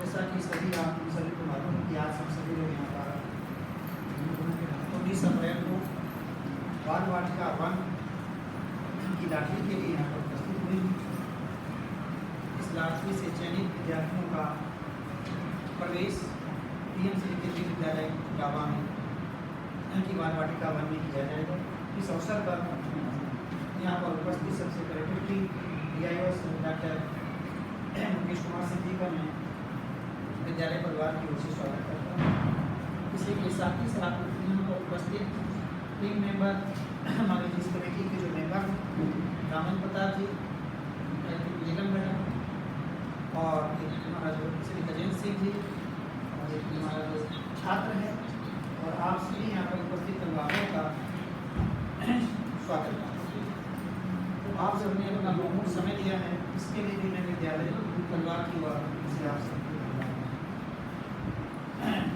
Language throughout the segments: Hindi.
जैसा कि सभी को मालूम है कि आज हम सभी लोग यहाँ पर 19 अप्रैल को बाल वाटिका 1 की लाटरी के लिए यहाँ पर उपस्थित हुई। इस लाटरी से चयनित विद्यार्थियों का प्रवेश पीएम श्री केंद्रीय विद्यालय डाबा में की बाल वाटिका 1 में किया जाएगा। इस अवसर पर यहाँ पर उपस्थित सबसे secretary DIO doctor Mukesh Kumar Singh ji का मैं विद्यालय परिवार की ओर से स्वागत करता हूँ। इसी के साथ ही साथ यहाँ पर उपस्थित टीम मेंबर हमारे जिस कमेटी के जो मेंबर रामन प्रताप जी, नीलम मैडम और एक हमारा जो श्री गजेंद्र सिंह जी और एक हमारा जो छात्र है और आप सभी यहाँ पर उपस्थित अभिभावकों का स्वागत करता हूँ। तो आप सबने अपना बहुमूल्य समय दिया है, इसके लिए भी मैं विद्यालय परिवार की ओर से आप सबको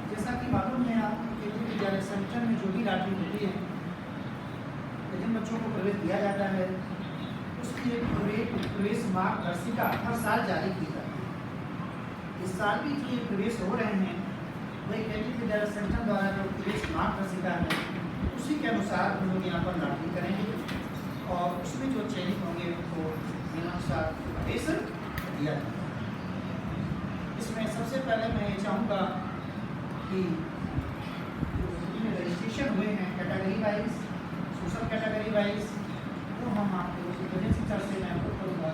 जैसा कि मालूम है आप केंद्रीय विद्यालय संगठन में जो भी लाटरी होती है, जिन बच्चों को प्रवेश दिया जाता है उसकी एक प्रवेश मार्गदर्शिका हर साल जारी की जाती है। इस साल भी जो ये प्रवेश हो रहे हैं वही केंद्रीय विद्यालय संगठन द्वारा जो प्रवेश मार्गदर्शिका है उसी के अनुसार हम लोग यहाँ पर लाटरी करेंगे और उसमें जो चयनित होंगे उनको नियमानुसार प्रवेश दिया जाएगा। इसमें सबसे पहले मैं ये चाहूँगा कि रजिस्ट्रेशन हुए हैं category wise, social category wise, वो हम आपको शिक्षा से मैं आपको करूँगा।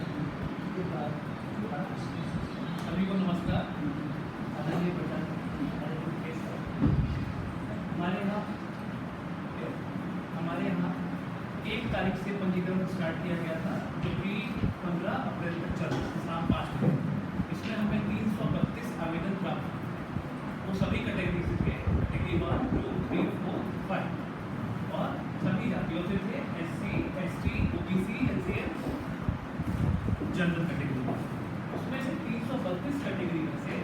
सभी को नमस्कार। आदरणीय बेटा हमारे यहाँ 1 तारीख से पंजीकरण स्टार्ट किया गया था जो कि 15 अप्रैल तक चल शाम 5 बजे। इसमें हमें 332 आवेदन प्राप्त हुए। वो सभी कैटेगरी से थे, कैटेगरी 1, 2, 3, 4, 5 और सभी जातियों से थे, SC, ST, OBC, SCM, general category. उसमें से 332 कैटेगरी में से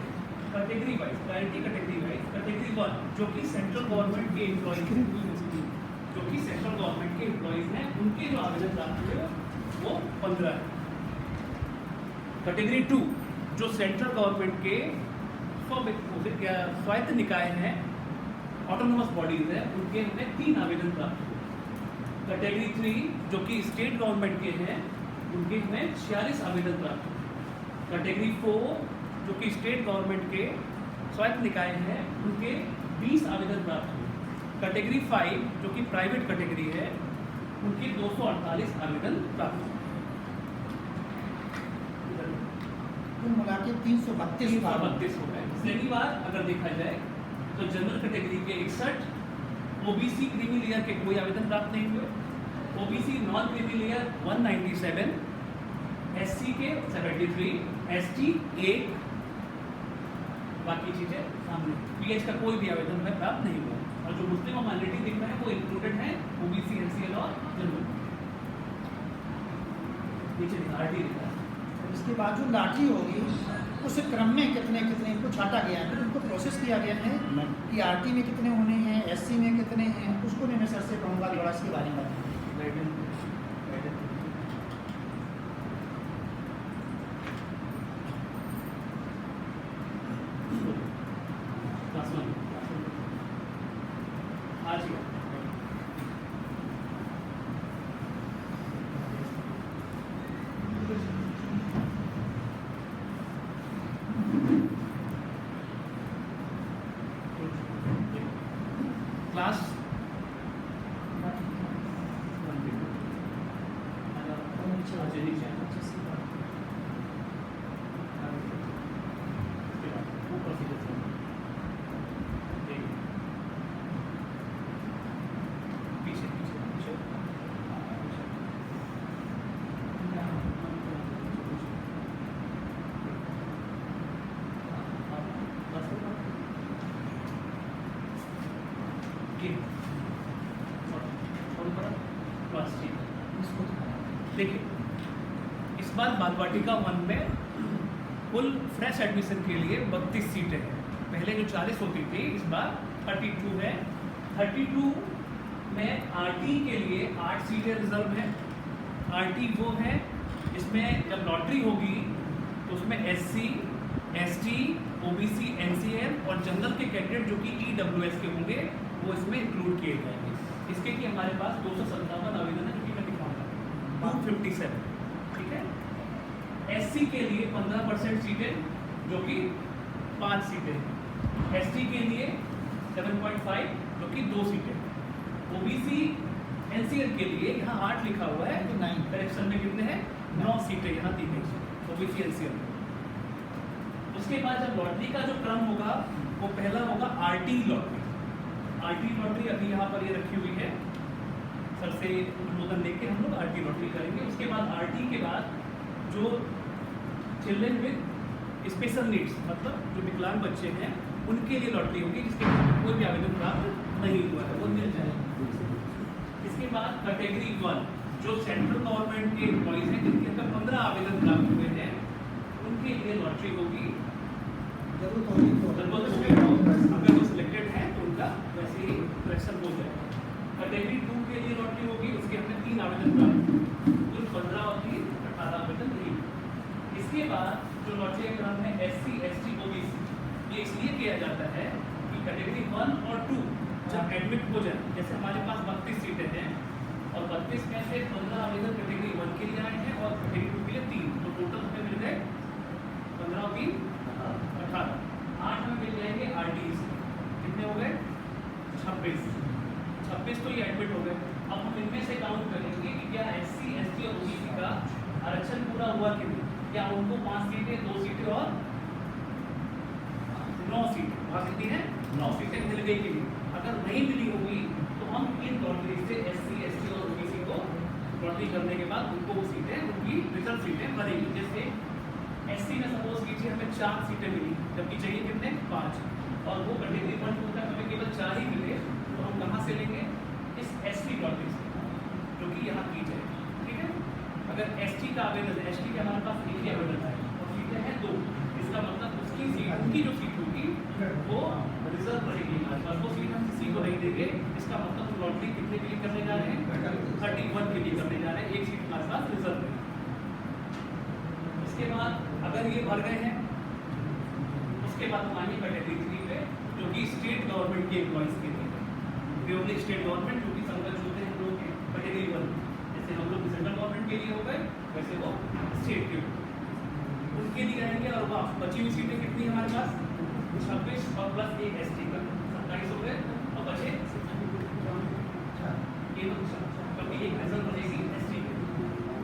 category wise, priority category wise, category 1 जो कि सेंट्रल गवर्नमेंट के एम्प्लॉइज हैं, उनके जो आवेदन प्राप्त हुए वो 15 है। कैटेगरी 2 जो सेंट्रल गवर्नमेंट के स्वायत्त निकाय हैं, ऑटोनोमस बॉडीज हैं, उनके हमें 3 आवेदन प्राप्त हुए। कैटेगरी 3 जो कि स्टेट गवर्नमेंट के हैं, उनके हमें 46 आवेदन प्राप्त हुए। कैटेगरी 4 जो कि स्टेट गवर्नमेंट के स्वायत्त निकाय हैं, उनके 20 आवेदन प्राप्त हुए। कैटेगरी 5 जो कि प्राइवेट कैटेगरी है, उनके 248 आवेदन प्राप्त हुए। कुल मिला के 332 हो गए। श्रेणीवार अगर देखा जाए तो जनरल कैटेगरी के 61, OBC क्रीमी लेयर के कोई आवेदन प्राप्त नहीं हुए, OBC non creamy layer 197, SC के 73, ST 1, बाकी चीजें सामने। PH का कोई भी आवेदन हमें प्राप्त नहीं हुआ और जो मुस्लिम और माइनॉरिटी दिख रहा है वो इंक्लूडेड है OBC, NCL और जनरल। नीचे RT दिख रहा है। इसके बाद जो लाटरी होगी उस क्रम में कितने इनको छाटा गया है, उनको प्रोसेस किया गया है कि RT में कितने होने हैं, SC में कितने हैं, उसको मैं सर से कहूँगा थोड़ा इसके बारे में बताएं। क्लास देखिए, इस बार बाल वाटिका 1 में कुल फ्रेश एडमिशन के लिए 32 सीटें हैं। पहले जो 40 होती थी, इस बार 32 है। 32 में RT के लिए 8 सीटें रिजर्व हैं। RT वो है इसमें जब लॉटरी होगी तो उसमें SC, ST, ओबीसी, एनसीएल और जनरल के कैंडिडेट जो कि ईडब्ल्यूएस के होंगे वो इसमें इंक्लूड किए जाएंगे। इसके कि हमारे पास 257 आवेदन है जो कि मैं दिखाऊंगा 257, ठीक है। एससी के लिए 15% सीटें जो कि 5 सीटें, एसटी के लिए 7.5 जो कि 2 सीटें, ओबीसी एनसीएल के लिए यहाँ 8 लिखा हुआ है तो 9 करेक्शन में कितने हैं 9 सीटें यहाँ दी गई ओबीसी एनसीएल। उसके बाद जब लॉटरी का जो क्रम होगा वो पहला होगा आरटी लॉटरी। आरटी लॉटरी अभी यहाँ पर ये रखी हुई है, सर से अनुमोदन लेके हम लोग आरटी लॉटरी करेंगे। उसके बाद आरटी के बाद जो चिल्ड्रन विद स्पेशल नीड्स मतलब जो विकलांग बच्चे हैं उनके लिए लॉटरी होगी जिसके कोई भी आवेदन प्राप्त नहीं हुआ है वो मिल जाएगा। इसके बाद कैटेगरी 1 जो सेंट्रल गवर्नमेंट के एम्प्लॉइज हैं जिनके अंदर 15 आवेदन प्राप्त हुए हैं उनके लिए लॉटरी होगी। अगर वो सिलेक्टेड है तो उनका वैसे ही सिलेक्शन हो जाएगा। कैटेगरी 2 के लिए लॉटरी होगी, उसके हमने 3 आवेदन प्राप्त, कुल 15 और 3 18 आवेदन नहीं। इसके बाद जो लॉटरी का क्रम है एससी, एसटी, ओबीसी, ये इसलिए किया जाता है कि कैटेगरी 1 और 2 जब एडमिट हो जाए, जैसे हमारे पास 32 सीटें हैं और 32 में से 15 आवेदन कैटेगरी 1 के लिए आए हैं और कैटेगरी 2 के लिए 3, तो टोटल हमें मिल गए 15 और 3 18, 8 में मिल जाएंगे आरटी से, कितने हो गए 26 तो ये एडमिट हो गए। अब हम इनमें से काउंट करेंगे कि क्या एससी, एसटी और ओबीसी का आरक्षण पूरा हुआ कि नहीं, क्या उनको 5 सीटें, 2 सीटें और 9 सीटें, वहाँ कितनी है 9 सीटें मिल गई कि नहीं। अगर नहीं मिली होगी तो हम इन लॉटरी से एससी, एसटी और ओबीसी को लॉटरी करने के बाद उनको वो सीटें, उनकी रिजर्व सीटें बनेगी। जैसे एससी में सपोज कीजिए हमें 4 सीटें मिली जबकि चाहिए कितने 5, और वो कैटेगरी 1 2 तक हमें केवल 4 ही मिले, तो हम कहाँ से लेंगे इस एसटी लॉटरी से जो कि यहाँ की जाएगी, ठीक है। अगर एसटी का आवेदन, एसटी के हमारे पास एक ही आवेदन है और सीटें हैं 2, इसका मतलब उसकी सीट, उनकी जो सीट होगी वो रिजर्व रहेगी हमारे पास, वो सीट हम किसी को नहीं देंगे। इसका मतलब हम लॉटरी कितने के लिए करने जा रहे हैं 31 के लिए करने जा रहे हैं, एक सीट हमारे पास रिजर्व है। इसके बाद अगर ये भर गए हैं उसके बाद हम आएंगे कैटेगरी 3 पे जो कि स्टेट गवर्नमेंट के एम्प्लॉइज के लिए, प्योरली स्टेट गवर्नमेंट जो कि संघर्ष होते हैं हम लोग के कैटेगरी 1, जैसे हम लोग सेंट्रल गवर्नमेंट के लिए हो गए वैसे वो स्टेट के उनके लिए आएंगे। और वह बची हुई सीटें कितनी है हमारे पास 26 और प्लस 1 एसटी का 27 हो गए और बचे क्योंकि एक रिजर्व बनेगी एसटी की।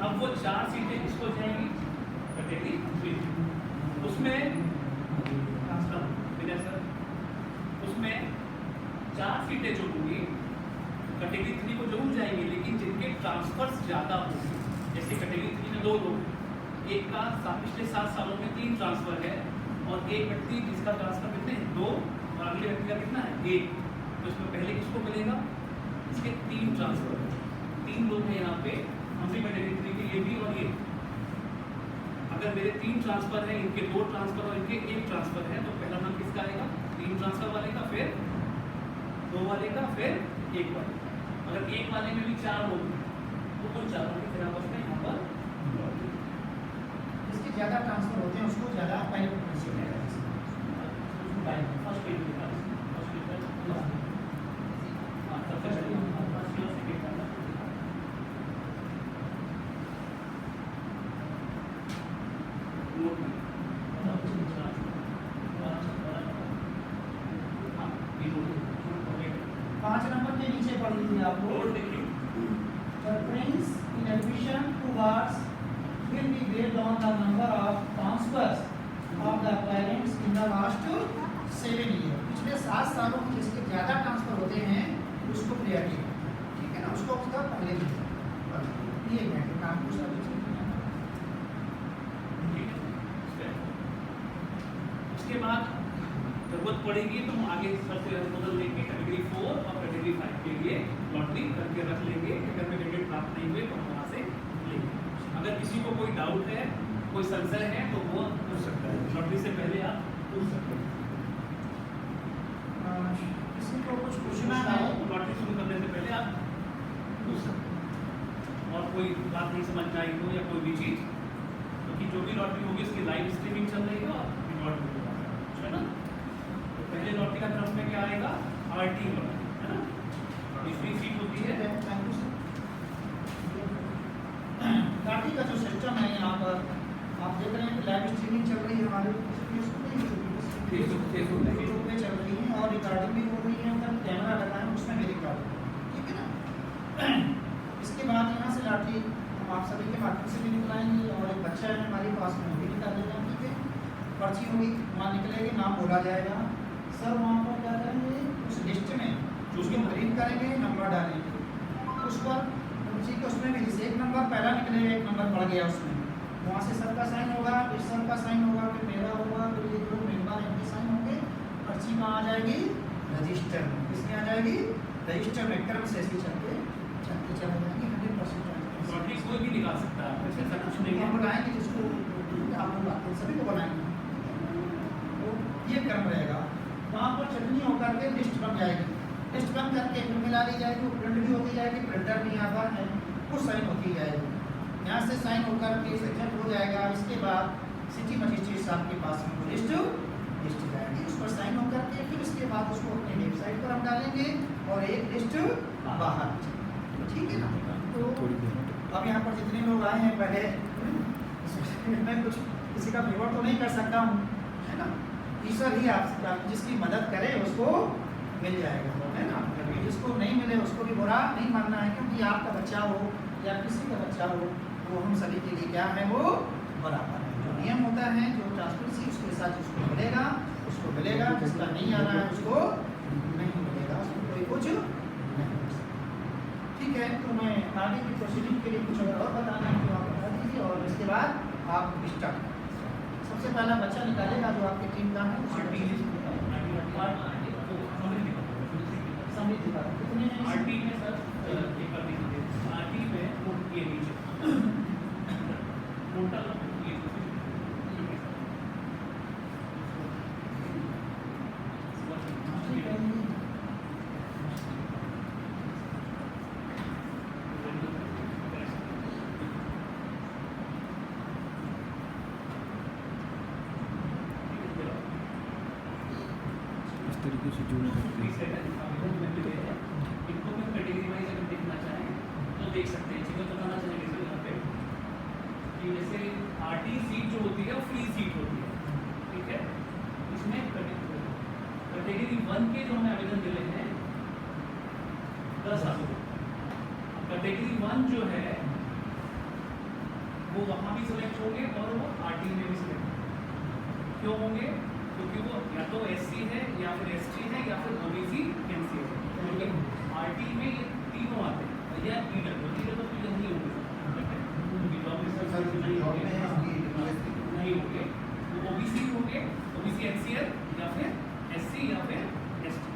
अब वो 4 सीटें किसको जाएंगी कैटेगरी 3, उसमें उसमें 4 सीटें जो होंगी कैटेगरी 3 को जरूर जाएंगे, लेकिन जिनके ट्रांसफर्स ज़्यादा होंगे, जैसे कैटेगरी 3 में 2 लोग, एक का पिछले 7 सालों में 3 ट्रांसफर है और एक व्यक्ति जिसका ट्रांसफर कितने 2 और अगले व्यक्ति का कितना है 1, तो इसमें पहले किसको मिलेगा इसके 3 ट्रांसफर, 3 लोग हैं यहाँ पे हमसे कैटेगरी 3 के, ये भी और ये। अगर मेरे 3 ट्रांसफर है, इनके 2 ट्रांसफर और इनके 1 ट्रांसफर है, तो पहला नाम किसका आएगा 3 ट्रांसफर वाले का, फिर 2 वाले का, फिर 1 वाले। अगर 1 वाले में भी 4 लोग हैं तो कुल 4 लोग फिर आपस में यहाँ पर जिसके ज़्यादा ट्रांसफर होते हैं उसको ज़्यादा पहले फर्स्ट पेज आप लोग preference in admission to wards will be based on the number of transfers of the parents in the last 7 years। पिछले 7 सालों में जिसके ज़्यादा ट्रांसफर होते हैं उसको प्रायोरिटी, ठीक है ना, उसको उसका पहले ये है काम को सब। उसके बाद जरूरत पड़ेगी तो हम आगे सबसे बदल लेंगे कैटेगरी 4 और कैटेगरी 5 के लिए लॉटरी करके रख लेंगे। अगर में कैंडिडेट प्राप्त नहीं हुए तो हम वहाँ से लेंगे। अगर किसी को कोई डाउट है, कोई संशय है तो वो पूछ सकता है, लॉटरी से पहले आप पूछ सकते हैं। किसी को कुछ पूछना है तो लॉटरी शुरू करने से पहले आप पूछ सकते हैं। और कोई बात नहीं समझ में आई हो या कोई भी चीज़, क्योंकि जो भी लॉटरी होगी उसकी लाइव स्ट्रीमिंग चल रही है और रिकॉर्ड भी होगा, है ना। लॉटरी का तरफ में क्या आएगा, आरटी लॉटरी, है ना। दूसरी सीट होती है लॉटरी का जो सिस्टम है यहाँ पर आप देख रहे हैं कि लाइव स्ट्रीमिंग चल रही है हमारे फेसबुक पे चल रही है और रिकॉर्डिंग भी हो रही है, उधर कैमरा लगा है उसमें भी रिकॉर्डिंग, ठीक है ना। इसके बाद यहाँ से लॉटरी हम आप सभी के माध्यम से भी निकलाएंगे और एक बच्चा है हमारे पास में वो भी निकाल देगा, ठीक है। पर्ची होगी वहाँ निकलेगी, नाम बोला जाएगा, सर वहाँ पर क्या करेंगे उस लिस्ट में उसको प्रिंट करेंगे, नंबर डालेंगे उस पर, उसी के उसमें भी जैसे एक नंबर पहला निकलेगा, एक नंबर पड़ गया उसमें, वहाँ से सर का साइन होगा, फिर सर का साइन होगा, फिर मेरा होगा, फिर ये जो मेंबर है इनके साइन होंगे, पर्ची कहाँ आ जाएगी, रजिस्टर में। किसमें आ जाएगी, रजिस्टर में। क्रम से ऐसे चलते चले जाएंगे 100%। लॉटरी कोई भी निकाल सकता है, ऐसा कुछ नहीं हम है। बनाएंगे जिसको आप लोग आते हैं सभी को बनाएंगे, तो ये क्रम रहेगा। वहाँ पर चटनी होकर के लिस्ट बन जाएगी, लिस्ट बन करके फिर मिला दी जाएगी, प्रिंट भी होती जाएगी, प्रिंटर भी यहाँ पर है, वो साइन होती जाएगी, यहाँ से साइन होकर के सेक्शन हो जाएगा। इसके बाद सिटी मजिस्ट्रेट साहब के पास में लिस्ट जाएगी, उस पर साइन होकर के फिर इसके बाद उसको अपनी वेबसाइट पर हम डालेंगे और एक लिस्ट बाहर, ठीक है ना। तो अब यहाँ पर जितने लोग आए हैं पहले मैं कुछ किसी का फेवर तो नहीं कर सकता हूँ, है ना। ईश्वर ही आप जिसकी मदद करे उसको मिल जाएगा, है ना। जिसको नहीं मिले उसको भी बुरा नहीं मानना है, क्योंकि आपका बच्चा हो या किसी का बच्चा हो वो हम सभी के लिए क्या है, वो बराबर है। जो नियम होता है, जो ट्रांसपेरेंसी उसके साथ उसको मिलेगा, जिसका नहीं आ रहा है उसको नहीं मिलेगा, उसको कोई कुछ नहीं कर सकता, ठीक है। तो मैं आगे की प्रोसीडिंग के लिए कुछ और बताना है तो आप बता दीजिए और इसके बाद आप स्टार्ट। सबसे पहला बच्चा निकालेगा जो आपकी टीम का है, समिति का कितने हैं आरटी में सर एक कर दीजिए, आरटी में ये नीचे टोटल ये इस तरीके से जूम करते हैं। इनको मैं कैटेगरी वाइज अगर देखना चाहें तो देख सकते हैं। चीज़ें बताना चाहेंगे सर यहाँ पे कि जैसे आरटी सीट जो होती है वो फ्री सीट होती है, ठीक है। इसमें कैटेगरी 1 के जो हमें आवेदन मिले हैं 10 आवेदन। कैटेगरी 1 जो है वो वहाँ भी सिलेक्ट होंगे और वो आरटी में भी सिलेक्ट होंगे। क्यों होंगे? क्योंकि वो या तो एससी है या फिर एसटी है या फिर ओबीसी एमसी है, क्योंकि आरटी में ये तीनों आते हैं या ईडब्ल्यू तो नहीं होंगे, नहीं होंगे, वो ओबीसी होंगे, ओबीसी एचसीएल या फिर एससी या फिर एसटी।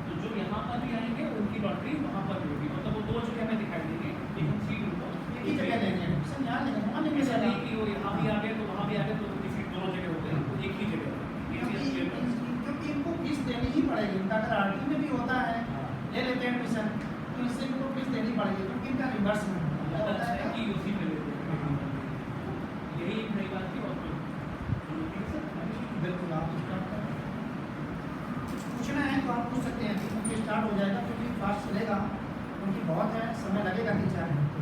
तो जो यहाँ पर भी आएंगे उनकी लॉटरी वहाँ पर भी होगी, मतलब वो दो जगह हमें दिखाई देंगे, लेकिन सीट उनको एक ही जगह लेंगे, यहाँ लेंगे, वहाँ लेंगे, ऐसा नहीं कि वो यहाँ भी आ गए तो वहाँ भी आ गए, तो किसी दोनों जगह हो गए, एक ही जगह। क्योंकि इनको फीस देनी ही पड़ेगी। उनका अगर आरटी में भी होता है ले लेते हैं एडमिशन तो इससे इनको फीस देनी पड़ेगी, क्योंकि इनका रिवर्समेंट होता है कि उसी में लेते हैं। यही एक नई बात थी। और बिल्कुल आप स्टार्ट करें, पूछना है तो आप पूछ सकते हैं, क्योंकि स्टार्ट हो जाएगा, क्योंकि फास्ट चलेगा, क्योंकि बहुत है समय लगेगा 3-4 मिनट।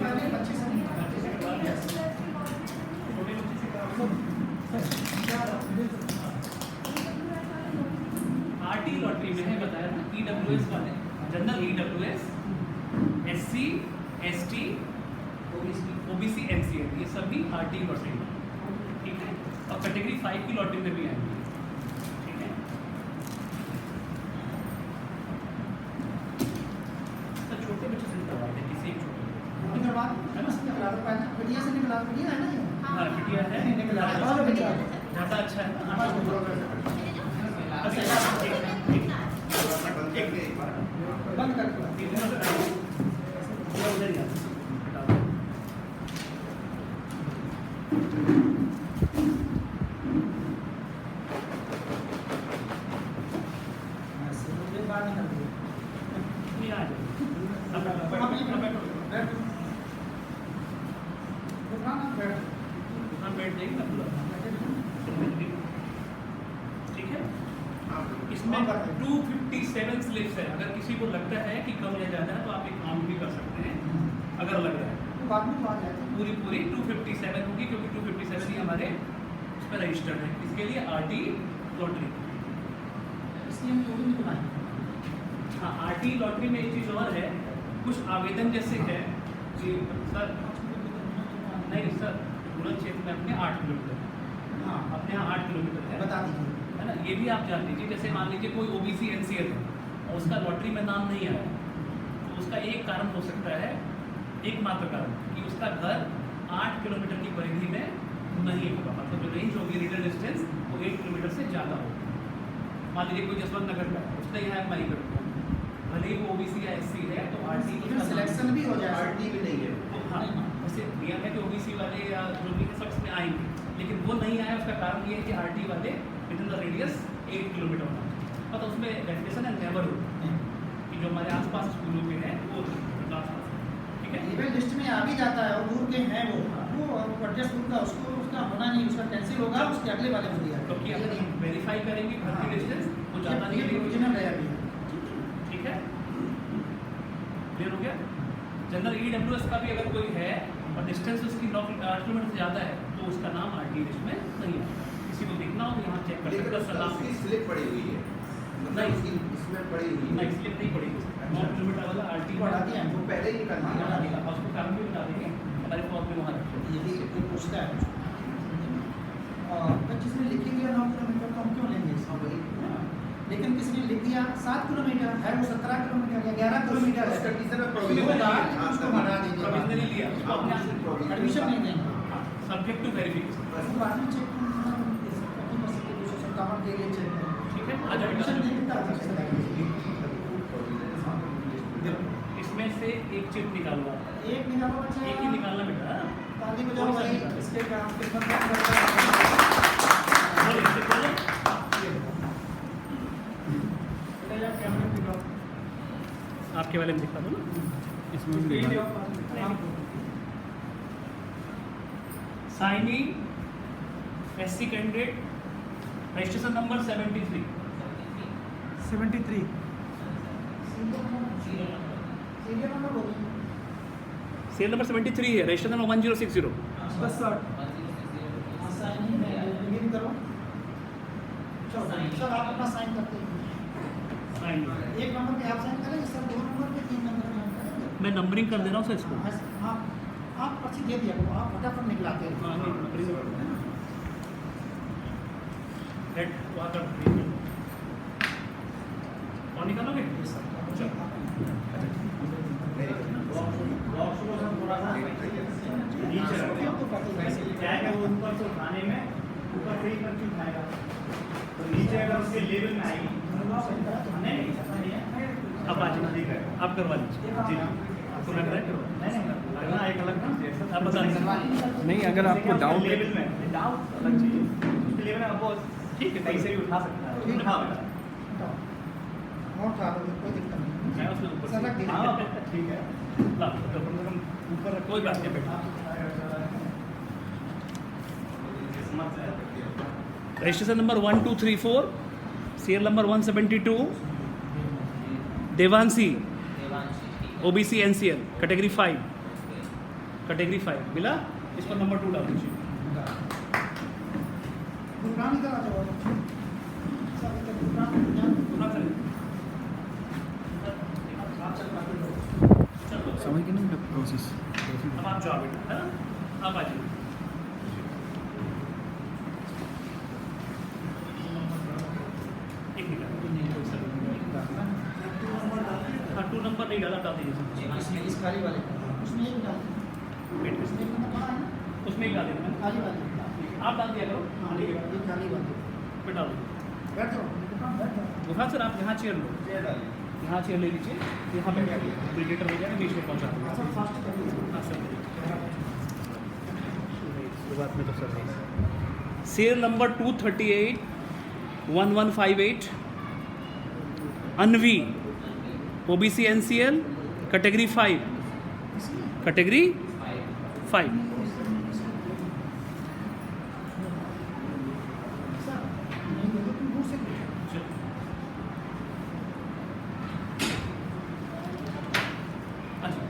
पहले बच्चे से आरटी लॉटरी में है बताया ना, ईडब्ल्यूएस वाले, general EWS, SC, ST, OBC, MCL, ये सभी आरटी लॉटरी में, ठीक है। और कैटेगरी 5 की लॉटरी में भी आएंगे, ठीक है। तो छोटे बच्चे से करवाते हैं, किसी एक छोटे निकलवा मीडिया से निकला, मीडिया है ना ये, हाँ मीडिया है, निकला ज़्यादा अच्छा है ना। बंद कर उधर ही बाहर निकल गए। नहीं आ जाए। बैठ हाँ बैठ जाइए मैं बुला ठीक है। इसमें 257 स्लिप्स है। अगर किसी को लगता है कि कम या ज़्यादा है तो आप एक काउंट भी कर सकते हैं अगर लग रहा है। बाद में तो आ जाएगा। पूरी 257 होगी क्योंकि 257 ही हमारे उसमें रजिस्टर्ड है। इसके लिए आरटी लॉटरी, इसलिए हम थोड़ी नहीं बनाएंगे। हाँ आरटी लॉटरी में एक चीज़ और है, कुछ आवेदन जैसे है कि सर नहीं सर पूरा क्षेत्र में अपने 8 किलोमीटर है। हाँ अपने यहाँ 8 किलोमीटर है, बता दीजिए। है ना। ये भी आप जान लीजिए, जैसे मान लीजिए कोई ओबीसी एनसीएल है और उसका लॉटरी में नाम नहीं आया, तो उसका एक कारण हो सकता है, एकमात्र कारण कि उसका घर 8 किलोमीटर की परिधि में नहीं होगा, मतलब जो रेंज होगी रीडर डिस्टेंस वो 8 किलोमीटर से ज़्यादा होगी। मान लीजिए कोई जसवंत नगर का है, उसने यहाँ अप्लाई कर दिया, भले ही वो ओबीसी या एससी है तो आरटी सिलेक्शन भी हो जाए। आरटी भी नहीं है। हाँ जैसे नियम है कि ओबीसी वाले या जो भी है सब इसमें आएंगे, लेकिन वो नहीं आया उसका कारण ये है कि आरटी वाले with in the radius 8 kilometre होना चाहिए। मतलब उसमें डेफिनेशन है नेबरहुड कि जो हमारे आसपास स्कूलों के हैं वो आसपास, ठीक है। इवेंट लिस्ट में आ भी जाता है और दूर के हैं वो एडजस्ट दूर का उसको उसका होना नहीं, उसका कैंसिल होगा, उसके अगले वाले को दिया क्योंकि अगर हम वेरीफाई करेंगे घर की डिस्टेंस वो ज़्यादा नहीं है, ओरिजिनल है अभी। ठीक है क्लियर हो गया। जनरल ईडब्ल्यूएस का भी अगर कोई है और डिस्टेंस उसकी 9 किलोमीटर से ज़्यादा है तो उसका नाम आरटी लिस्ट में नहीं है। किसी को देखना हो तो यहाँ चेक कर सकते हैं। उसकी स्लिप पड़ी हुई है, नहीं उसकी इसमें पड़ी हुई है। नहीं स्लिप नहीं पड़ेगी, 9 किलोमीटर वाला आरटी बढ़ा दिया वो पहले ही निकल हाँ, दिया। बना देगा और उसको कारण भी बता देंगे हमारे फॉर्म में वहाँ रखें। यदि कोई पूछता है तो जिसने लिख ही दिया 9 किलोमीटर तो हम क्यों लेंगे इसको? लेकिन किसी ने लिख दिया 7 किलोमीटर है, वो 17 किलोमीटर या 11 किलोमीटर है, कंडीशन में उसको बढ़ा देंगे। प्रोविजनली लिया उसको अपने आप से एडमिशन नहीं देंगे, सब्जेक्ट टू वेरिफिकेशन, उसको बाद में चेक करना 257 के लिए चेक करें। ठीक है। आज एडमिशन एडमिशन नहीं मिलता है। इसमें से एक चिप निकालना, एक निकालो बच्चा, एक ही निकालना बेटा। ताली बजाओ भाई, इसके काम के मतलब बोलो, इससे बोलो। आपके वाले में दिखा दो ना, इसमें भी दिखा। Saini SC candidate registration number 73 serial number बोलिए। सीरियल नंबर 73 है, रजिस्ट्रेशन नंबर 1060। बस सर साइन ये भी करो। चलो सर आप अपना साइन करते हैं। साइन एक नंबर पे आप साइन करेंगे सर, 2 नंबर पे 3 नंबर पे हम करेंगे। मैं नंबरिंग कर दे रहा हूँ सर इसको। हाँ आप पर्ची दे दिया करो, आप फटाफट निकलाते हैं। हाँ नहीं नंबरिंग हेड वहाँ कर और निकालोगे चलो। जाएगा वो ऊपर से उठाने में, ऊपर से ही पर्ची उठाएगा तो नीचे अगर उसके लेवल में आएगी नहीं अब आ जाइए, आप करवा लीजिए जी। आपको लग रहा है अगला एक अलग ना आप बता दीजिए। नहीं, अगर आपको डाउट है लेवल में डाउट अलग चीज है, उसके लेवल में आप वो ठीक है कहीं से भी उठा सकता है। ठीक है। हाँ नोट उठा दो, कोई दिक्कत नहीं। मैं उसमें ऊपर सर रख दीजिए। हाँ, ठीक है ला, तो कम से कम ऊपर रख, कोई बात नहीं बेटा। Registration number 1234, serial number 172, Devanshi OBC NCL category 5 मिला। इस पर नंबर 2 डाल दीजिए। दुकान निकल आ जाओ सर, इधर दुकान पुनः करें। आप चल पाते हो। चलो समझ गए ना बेटा प्रोसेस। अब आप जाओ बेटा, है ना। आप आ जाइए। एक मिनट। हाँ 2 नंबर नहीं डाला, डाल दीजिए। इसमें इस खाली वाले उसमें एक डाल दो। वेट इसमें एक नंबर बड़ा है ना, उसमें एक डाल देना। खाली वाले आप डाल दिया करो, हाँ ये खाली वाले फिर डाल दो। बैठ जाओ बैठ जाओ। गुफा सर आप यहाँ चेयर लो, यहाँ चेयर ले लीजिए, यहाँ पे प्रीडेटर हो जाएगा, बीच में पहुँचा देंगे। सर फास्ट कर दीजिए। हाँ सर शुरुआत में तो सर सीरियल नंबर 238-1158 अनवी ओबीसी एनसीएल कैटेगरी 5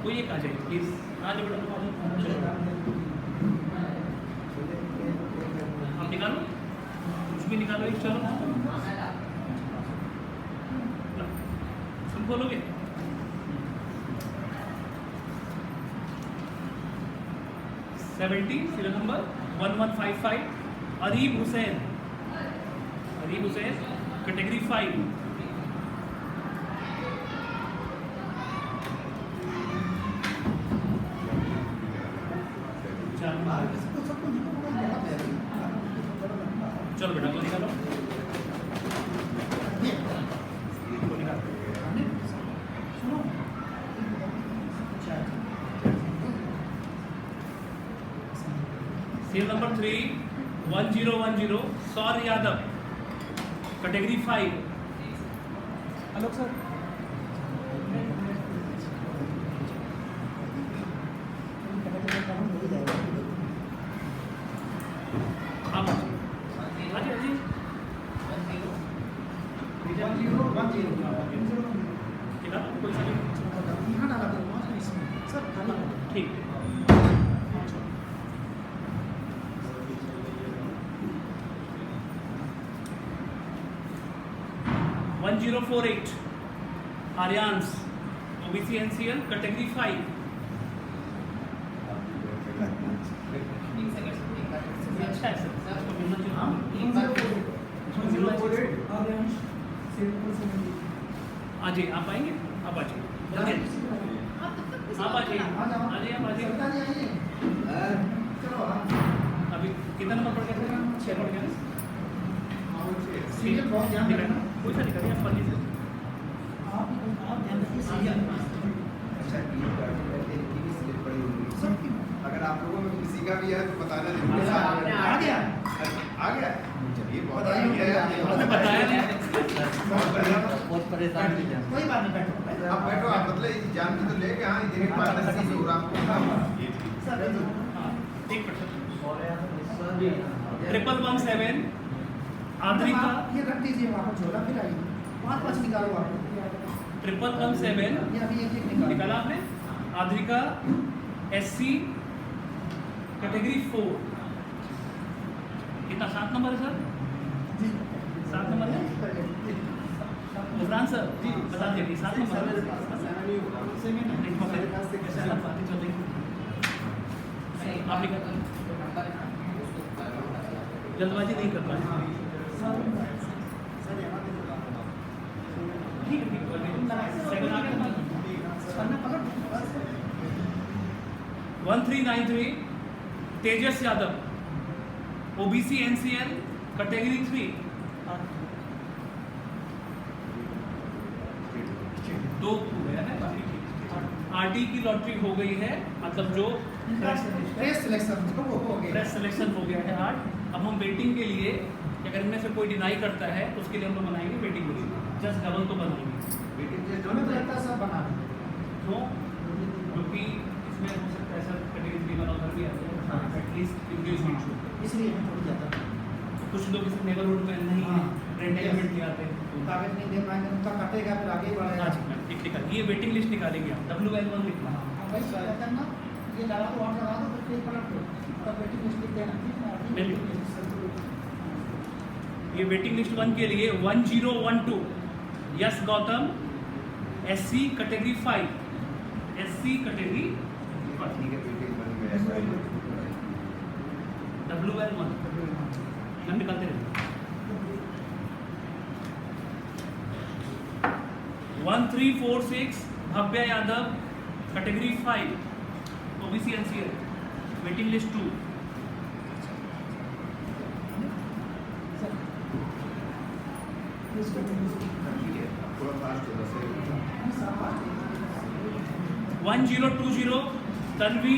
कोई एक आ जाए प्लीज, आ जाओ बेटा, तुम आ जाओ, चलो आप निकालो, कुछ भी निकालो एक, चलो तुम बोलोगे। Serial number 1155 Areeb Hussain, category 5। चलो बेटा को निकालो, सीरियल नंबर 3 1010 सौर यादव, कैटेगरी 5। Hello sir. आप आ जाइए। 1010 कितना कोई सा नहीं? यहाँ डाला था सर, खाली ठीक। 1048 आर्यांस, ओबीसी एनसीएल, कैटेगरी 5। अच्छा है सर, इसको मिलना चाहिए। हाँ, आ जाइए, आप आएंगे, आप आ जाइए, जल्दी आप आ जाइए, आप आ जाइए। अभी कितना नंबर पड़ गया? 6 पड़ गया। सीरियल बहुत ध्यान रखना। कोई सा निकालिए आप पढ़िए। आप ध्यान रखिए सीरियल। अच्छा टीवी स्लिप पड़ी हुई है। सबकी अगर आप लोगों में किसी का भी है तो बताना जरूर। आ गया। आ गया चलिए, बहुत बताइए, बढ़िया है। आपने बताया नहीं। बहुत बढ़िया। बहुत परेशान भी हैं। कोई बात नहीं, बैठो आप बैठो, आप मतलब जान के तो लेके हाँ इतनी पार्टनरशिप हो रहा आपको। ये ठीक। सर, बैठो। हाँ, 1%। 1117 आद्रिका, ये रख दीजिए वहाँ पर झोला, फिर आइए 5 निकालो आप। 1117 ये अभी एक निकालो। निकाला आपने। Adrika SC, category 4। कितना? 7 नंबर है सर, 7 नंबर है। गुजरान सर जी बता दीजिए, 7 नंबर है। आप निकाल, जल्दबाजी नहीं कर पाए। ठीक है, 1393 तेजस यादव, ओबीसी एनसीएल, कैटेगरी 3। 2 हो गया है। आरटी की लॉटरी हो गई है, मतलब जो प्रेस सिलेक्शन वो हो गया। प्रेस सिलेक्शन हो गया है 8। अब हम वेटिंग के लिए, अगर इनमें से कोई डिनाई करता है तो उसके लिए हम लोग बनाएंगे वेटिंग के लिए, जस्ट डबल तो बनाएंगे। हमें तो लगता है सब बना दें। क्यों? क्योंकि इसमें हो सकता है सर कैटेगरी 3 वाला उधर भी आ जाए, एटलीस्ट इंग्लिश इशू। इसलिए हम थोड़ी जाता है। कुछ लोग इस नेबरहुड में नहीं है, हाँ। रेंट एलिमेंट ले आते हैं। कागज नहीं दे पाएंगे, उनका कटेगा, फिर आगे बढ़ेगा। हाँ जी मैम, ठीक निकाल, ये वेटिंग लिस्ट निकालेंगे आप, WL1 लिखना। भाई कहते हैं ना, ये डाला तो वहाँ लगा दो, फिर एक पलट दो, तब वेटिंग लिस्ट लिख देना। बिल्कुल। ये वेटिंग लिस्ट 1 के लिए 1012 yes Gautam, SC category 5, SC category ठीक है, बिल्कुल बन गया। WL1 हम निकालते रहते। 1346 Bhavya Yadav, category 5, OBC NCL, waiting list 2। ठीक है, थोड़ा फास्ट हो रहा है। 1020 Tanvi,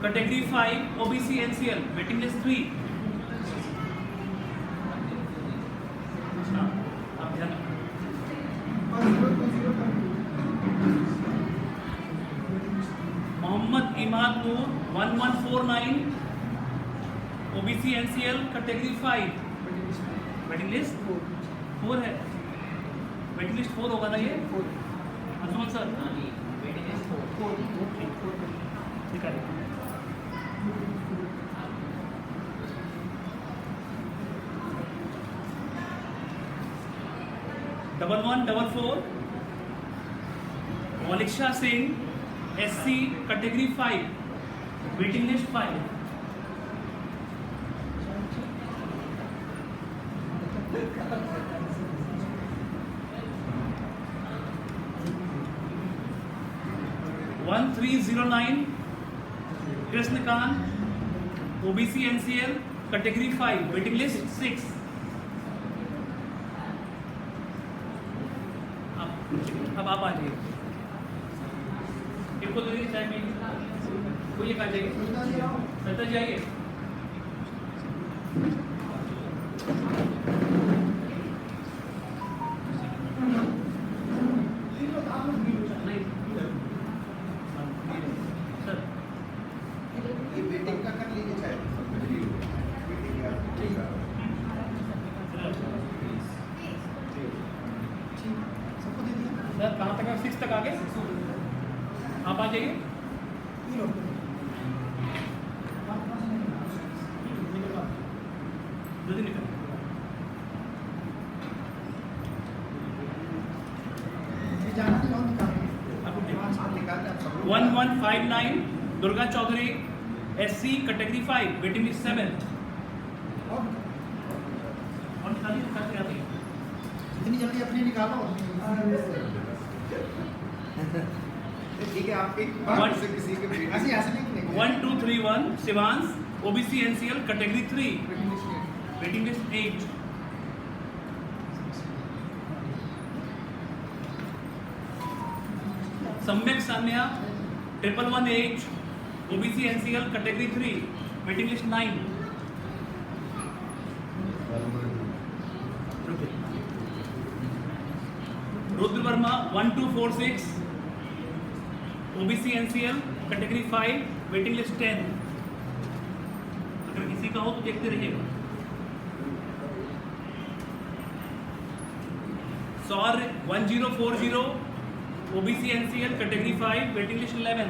category 5, OBC NCL, waiting list 3। आप ध्यान रखना। Mohammad Imad Noor 1149, OBC NCL, category 5, waiting list 4 है। वेटिंग लिस्ट 4 होगा ना ये? अनुमान sir double 144 Valiksha Singh SC category 5 waiting list 5 1309 Krishnakant OBC NCL category 5 waiting list 6 अब आप आ जाइए इनको दे दीजिए चाय में कोई एक आ जाइए सत्ता जाइए सर ये मीटिंग का कर लीजिए चाहे मीटिंग या ठीक है सबको दे दिया सर कहाँ तक 6 तक आ गए आप आ जाइए जल्दी निकल ये जाना नहीं और निकाल आपको देखो। आप निकाल आप सब लोग 1159 Durga Chaudhary SC category 5 waiting list 7 और निकालिए निकाल के आते हैं जितनी जल्दी अपनी निकालो ठीक है आप एक बार से किसी के बेटे ऐसे ऐसे नहीं 1231 Shivansh OBC NCL category 3 waiting list 8 Samyak Sanya 1118 OBC NCL category 3 waiting list 9 Rudra Verma 1246 OBC NCL category 5 waiting list 10 अगर किसी का हो तो देखते रहिएगा सौर 1040 OBC NCL category 5 waiting list 11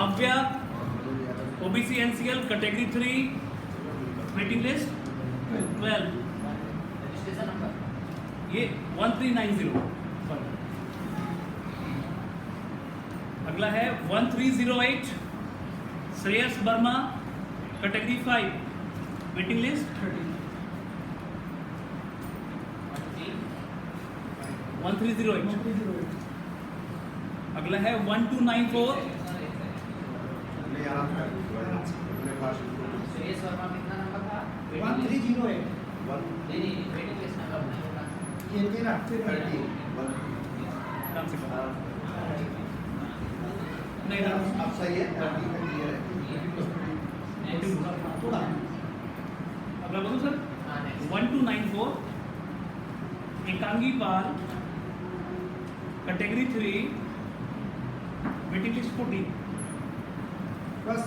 आव्या OBC NCL category 3 waiting list 12 ये 1390 अगला है 1308 Shreyas Verma category 5 waiting list 1308 अगला है 1294 ले आराम कर अपने पास सुरेश वर्मा कितना नंबर था 1308 नहीं नहीं वेटिंग लिस्ट नंबर नहीं होगा ये तेरा 30 आराम से करो। नहीं ना अब सही है 30 का क्लियर है थोड़ा अगला बोलो सर हाँ नेक्स्ट 1294 एकांगी पाल कैटेगरी 3 वेटिंग लिस्ट 14 बस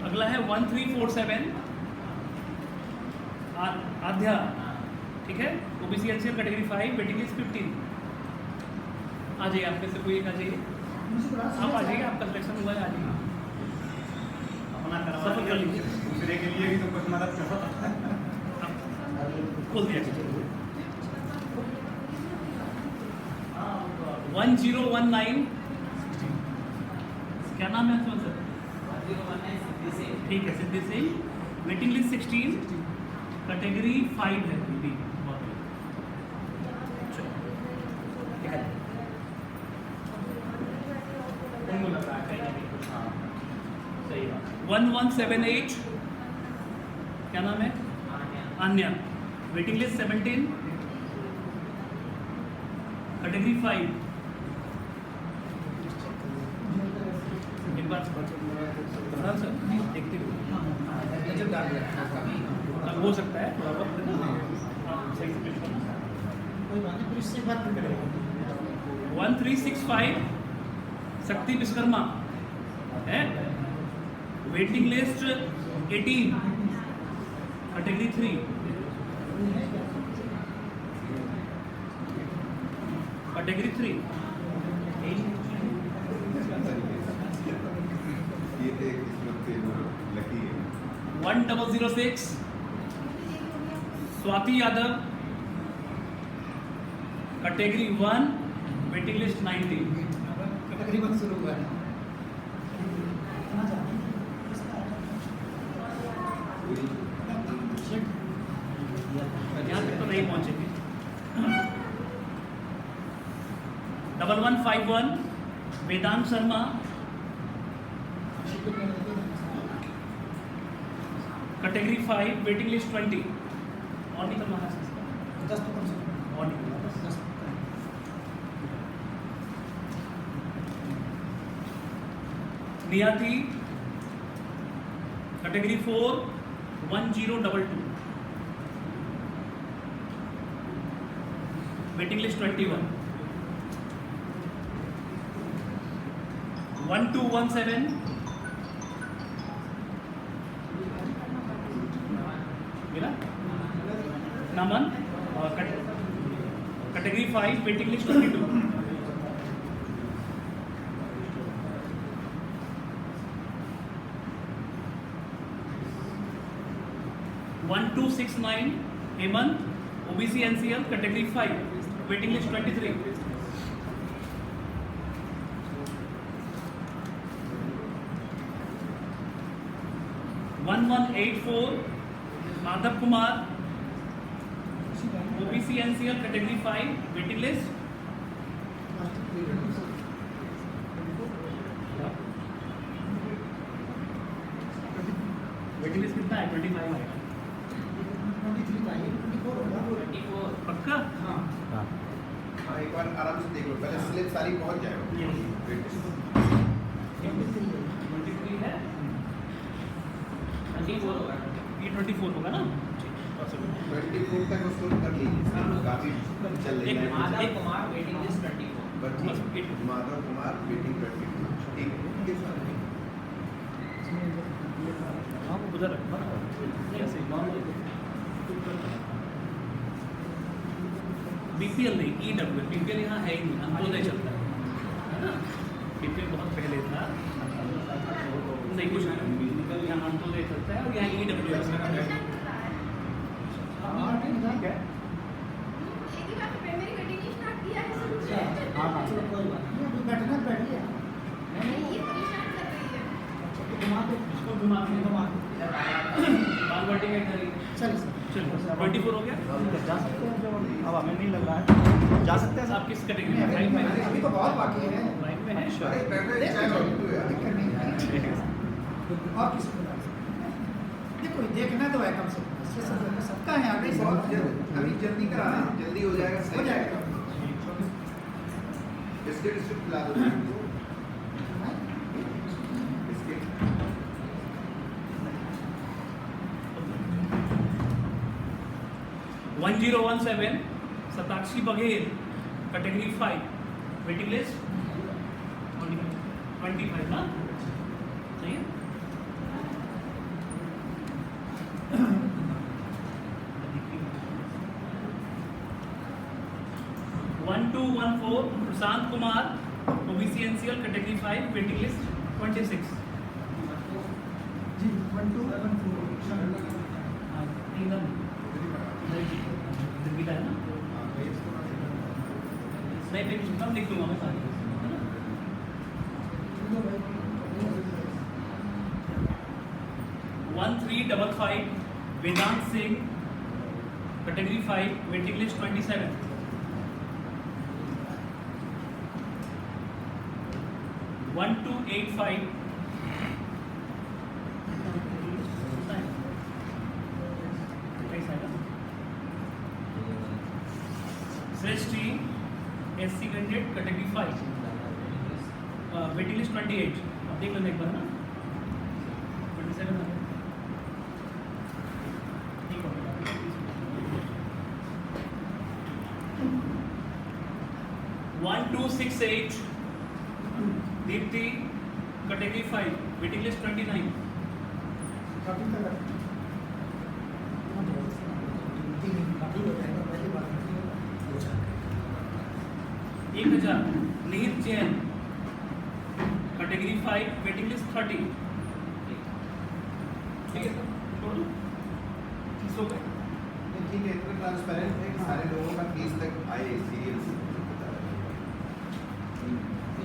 अगला है 1347 आध्या ठीक है OBC NCL category 5 waiting list 15 आ जाइए आप में से कोई एक आ जाइए आप आ जाइए आपका सिलेक्शन हुआ है आ जाइए अपना करवा सफर कर लिया लीजिए। दूसरे के लिए भी तो कुछ मदद करो खोल दिया 1019 क्या नाम है आपका सर ठीक है सिद्धि सिंह वेटिंग लिस्ट 16 कैटेगरी 5 है हिंदी चलो ठीक है उनको लग रहा है कहीं ना कहीं कुछ हाँ सही बात 1178 क्या नाम है आन्या वेटिंग लिस्ट 17 कैटेगरी 5 एक बार हाँ सर देखते हुए जब डाल दिया अब हो सकता है थोड़ा वक्त है ना आप सही से पेश करना कोई बात नहीं फिर इससे बात नहीं करेंगे 1365 शक्ति विश्वकर्मा है वेटिंग लिस्ट 18 कैटेगरी 3 कैटेगरी 3 ये थे किस्मत के वो लकी है 1006 Swati Yadav category 1 waiting list 90 तकरीबन शुरू हुआ है यहाँ तक तो नहीं पहुंचेंगे 1151 वेदांत शर्मा कैटेगरी 5 वेटिंग लिस्ट 20 और नहीं करवाना है इसका? 10 तो कम से कम और नहीं करवाना बस। 10 नियति कैटेगरी 4 1022 वेटिंग लिस्ट 21 1217 मिला Naman category 5 waiting list 22 1269 Hemant OBC NCL category 5 waiting list 23 1184 Madhav Kumar OBC NCL category 5 waiting list waiting list कितना है 25 आएगा 23 का ये 24 होगा 24 पक्का हाँ हाँ हाँ एक बार आराम से देख लो पहले स्लिप सारी पहुंच जाए 23 है 24 होगा ये 24 होगा ना 24 तक उसको कर लीजिए काफी चल रही है माधव कुमार वेटिंग लिस्ट 24 बस बस, ठीक माधव कुमार वेटिंग 22 ठीक है हाँ वो उधर रखना ऐसे बीपीएल नहीं ईडब्ल्यू बीपीएल यहाँ है ही नहीं अंत्योदय चलता है ना बीपीएल बहुत पहले था नहीं कुछ नहीं यहाँ अंत्योदय चलता है और यहाँ ईडब्ल्यू हाँ ठीक है हाँ हाँ चलो कोई बात नहीं अभी बैठना बैठिए घुमा दो इसको घुमा के घुमा दो बाल बाटी का इधर ही चलिए सर चलो 24 हो गया जा सकते हैं जो अब हमें नहीं लग रहा है जा सकते हैं आप किस कैटेगरी में फाइव में अभी तो बहुत बाकी है फाइव में है अरे बैठे चाय और तू यार दिक्कत नहीं है और किसी को देखो देखना तो है कम से कम इससे सबका है आगे बहुत अभी जल्दी कराना जल्दी हो जाएगा हो सही जाएगा बिस्किट बिस्किट खिला दो biscuit 1017 Satakshi Baghel category 5 waiting list 25 ना सही है 1214 Prashant Kumar OBC NCL category 5 waiting list 26 जी 1214 दिल्ली का है ना नहीं मैं कम लिख दूंगा मैं सारी है ना 1355 Vedant Singh category 5 waiting list 27 1285 Srishti SC candidate category 5 waiting list 28 अब देख लेना एक बार ना 27 आ गया ठीक हो गया 1268 दीप्ति कैटेगरी 5 वेटिंग लिस्ट 29 13 तक रखते हैं। काफी हो जाएगा, पहली बात है 1000 निहित जैन, कैटेगरी 5, वेटिंग लिस्ट 30। ठीक है सर, छोड़ दो 30 हो गए। ठीक है, इतना ट्रांसपेरेंट है कि सारे लोगों का 30 तक आए सीरियल्स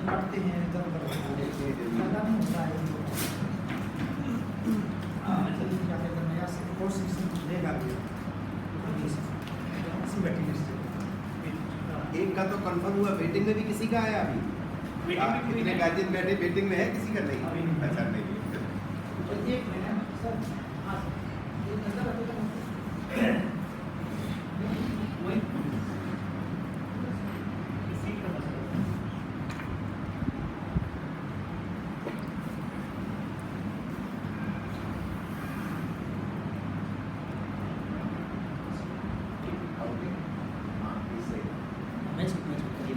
काटते हैं इधर उधर फायदा नहीं होता है इनको। जल्दी जाके अगर नया कोर्स लेगा भी इसी बैठेंगे एक का तो कंफर्म हुआ, वेटिंग में भी किसी का आया अभी? वेटिंग में कोई कितने नहीं। गार्जियन बैठे वेटिंग में है, किसी का नहीं? अच्छा नहीं। तो एक मिनट सर, हाँ सर, ये नजर रखो तो वही सीट का मसला है। हाँ, इससे।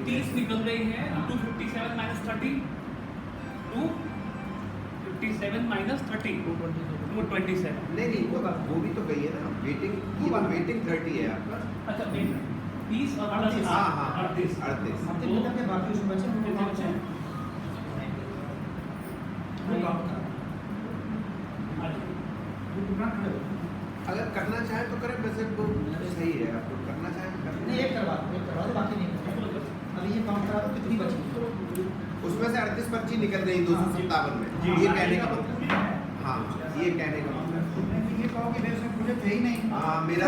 30 निकल रही है, 257 माइनस 30, 257 माइनस 30, 227। नहीं वो भी तो गई है ना वेटिंग, ये तो वेटिंग 30 है आपका। अच्छा 30 और 38। हाँ हाँ 38। 38। हम तो निकल के बाकी उसमें बचे उनको कितने काम बचे? वो काम करा अच्छा। वो टुकड़ा खड़े हो अगर करना चाहे तो करें, वैसे तो सही है, आपको करना चाहे तो करें। नहीं, एक करवा दो बाकी नहीं करवा। अभी ये काम करा तो कितनी बची? उसमें से 38 पर्ची निकल रही 257 में, ये कहने का मतलब। हाँ, ये कहने का मतलब। ये कहो कि मेरे से मुझे थे ही नहीं। हाँ, मेरे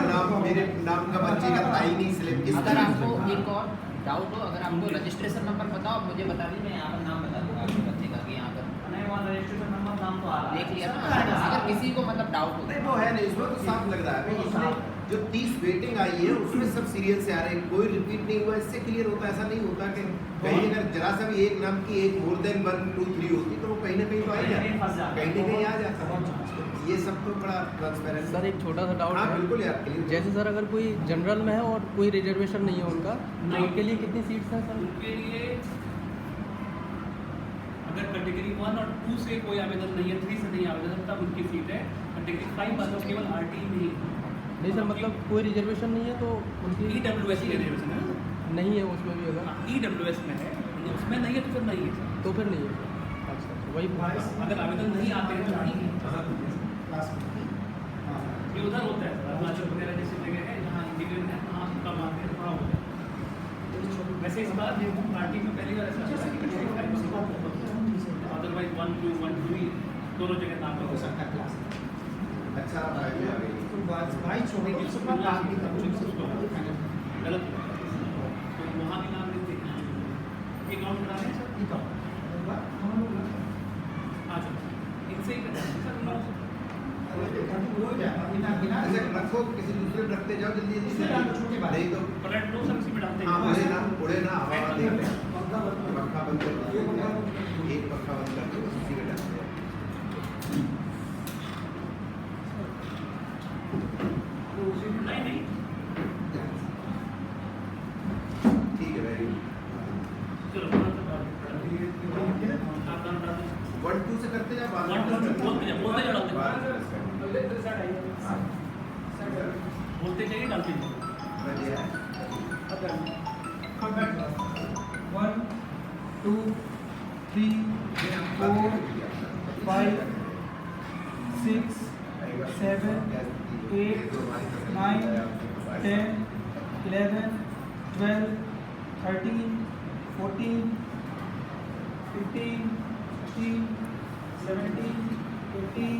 नाम का पर्ची का था ही नहीं स्लिप। किस अगर तरह आपको से? एक और डाउट हो, अगर आपको रजिस्ट्रेशन नंबर बताओ, आप मुझे बता दीजिए, मैं यहाँ पर नाम बता दूँगा आपके बच्चे का कि यहाँ पर नहीं, वहाँ रजिस्ट्रेशन नंबर नाम तो आ रहा है। देख लिया ना। सबका है ना। अगर किसी को मतलब डाउट हो नहीं वो है नहीं, इसमें तो साफ लग रहा है भाई, इसमें जो 30 वेटिंग आई है उसमें सब सीरियल से आ रहे हैं, कोई रिपीट नहीं हुआ, इससे क्लियर होता है। ऐसा नहीं होता कि कहीं अगर जरा सा भी एक नाम की एक मोर देन 1 2 3 होती तो वो कहीं ना कहीं तो आ ही जाता, कहीं ना कहीं आ जाता। ये सब तो बड़ा ट्रांसपेरेंट। सर एक छोटा सा डाउट हाँ है, बिल्कुल यार, clear। जैसे सर अगर कोई जनरल में है और कोई रिजर्वेशन नहीं है उनका, तो नहीं। उनके लिए कितनी सीट्स हैं सर? उनके लिए अगर कैटेगरी 1 और 2 से कोई आवेदन नहीं है, 3 से नहीं आवेदन है, तब उनकी सीट है। कैटेगरी 5 वालों केवल आरटी में ही नहीं सर, मतलब कोई रिजर्वेशन नहीं है तो उनकी ईडब्ल्यूएस में रिजर्वेशन है। नहीं है उसमें भी अगर, ईडब्ल्यूएस में है, उसमें नहीं है तो फिर नहीं है सर। तो फिर नहीं है सर। अच्छा, वही अगर आवेदन नहीं आते हैं तो नहीं है। क्लास में ये उधर होता है अरुणाचल वगैरह जैसी जगह है जहाँ इंजीनियर है, वहाँ कम आते हैं, वहाँ होता है। वैसे इस बार पार्टी में पहली बार ऐसा हुआ है कि अदरवाइज 1 2 1 2 दोनों जगह नाम हो हो सकता है क्लास में। अच्छा रहा है यार ये। तो भाई छोड़ो कि सब काम भी करो। गलत हुआ। तो वहाँ भी नाम लेते हैं। ये काउंट करा रहे हैं सर? ठीक है। हम लोग हाँ चलो इनसे ही करते हैं सर। इन लोगों से। हो जाएगा बिना बिना ऐसे रखो, किसी दूसरे में रखते जाओ जल्दी इसमें डाल दो, छोटी बात। नहीं तो पलट लो सर, इसी में डालते हैं। हाँ उड़े ना हवा देख ले। पंखा बंद कर दो, एक पंखा बंद कर दो, उसी में डाल दो। नहीं नहीं ठीक है, वेरी चलो थोड़ा सा डाल दो। आप डाल दो। 1 2 से करते जाओ, बाद में 1 2 बोलते जाओ डालते बाद जाओ। में बोलते जाइए डालते जाइए। बढ़िया है। 1 2 3 4 5 6 7 8 9 10 11 12 13 14 15 16 17 18 19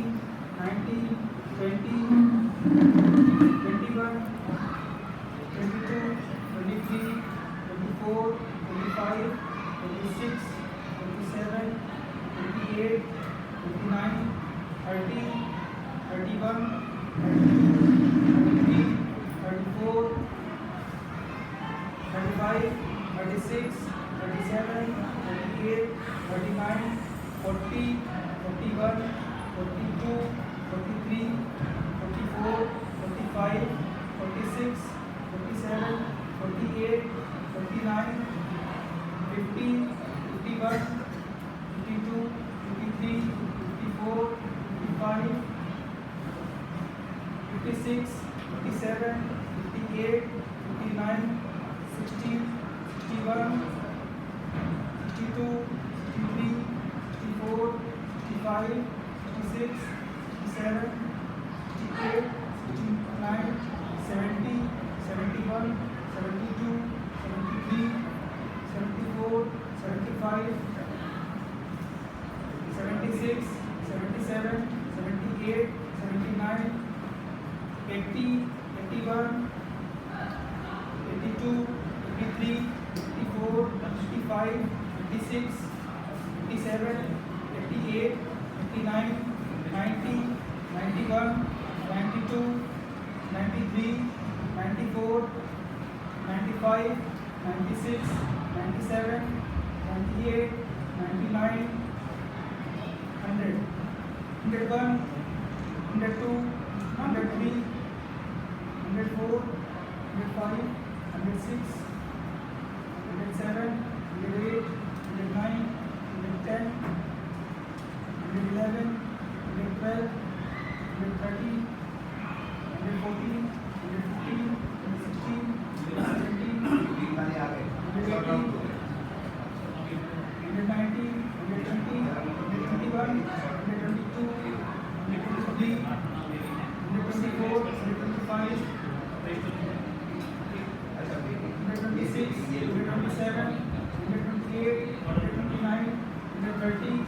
20 21 22 23 24 25 26 27 28 29 30 31 32 33 34 35 36 37 38 39 40 41 42 43 44 45 46 47 48 49 50 51 52 53 54 55 56, 57, 58, 59, 60, 61, 62, 63, 64, 65, 66, 67, 68, 69, 70, 71, 72, 73, 74, 75, 76, 77, 78, 79, 80, 81, 82, 83, 84, 85, 86, 87, 88, 89, 90, 91, 92, 93, 94, 95, 96, 97, 98, 99, 100, 101, 102, 103, 104, 105, 106, 107, 108, 109, 110, 111, 112, 113, 114, 115, 116, 117, 118, 119, 120, 121, 122, 123, 124, 125, 126, 127, 128, 129, 130,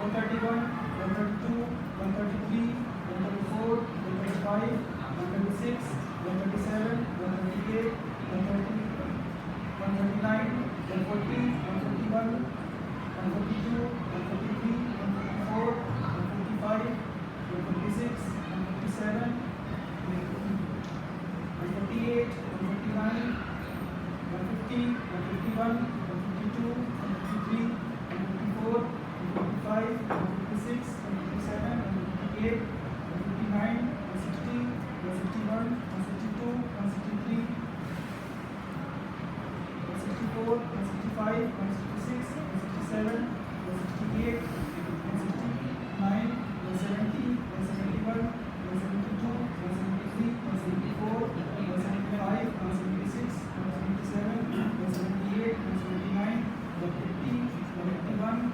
131, 132, 133, 134, 135, 136, 137, 138, 130, 139, 140, 141, 142, 143, 144, 145, 146, 147, 148, 149, 150, 151, 152, 153, 154, 155, 156, 157, 158, 159, 160, 161, 162, 163, 164, 165, 166, 167, 168, 169, 170, 171, 172, 173, 174, 175, 176, 177, 178, 179, 180, 181,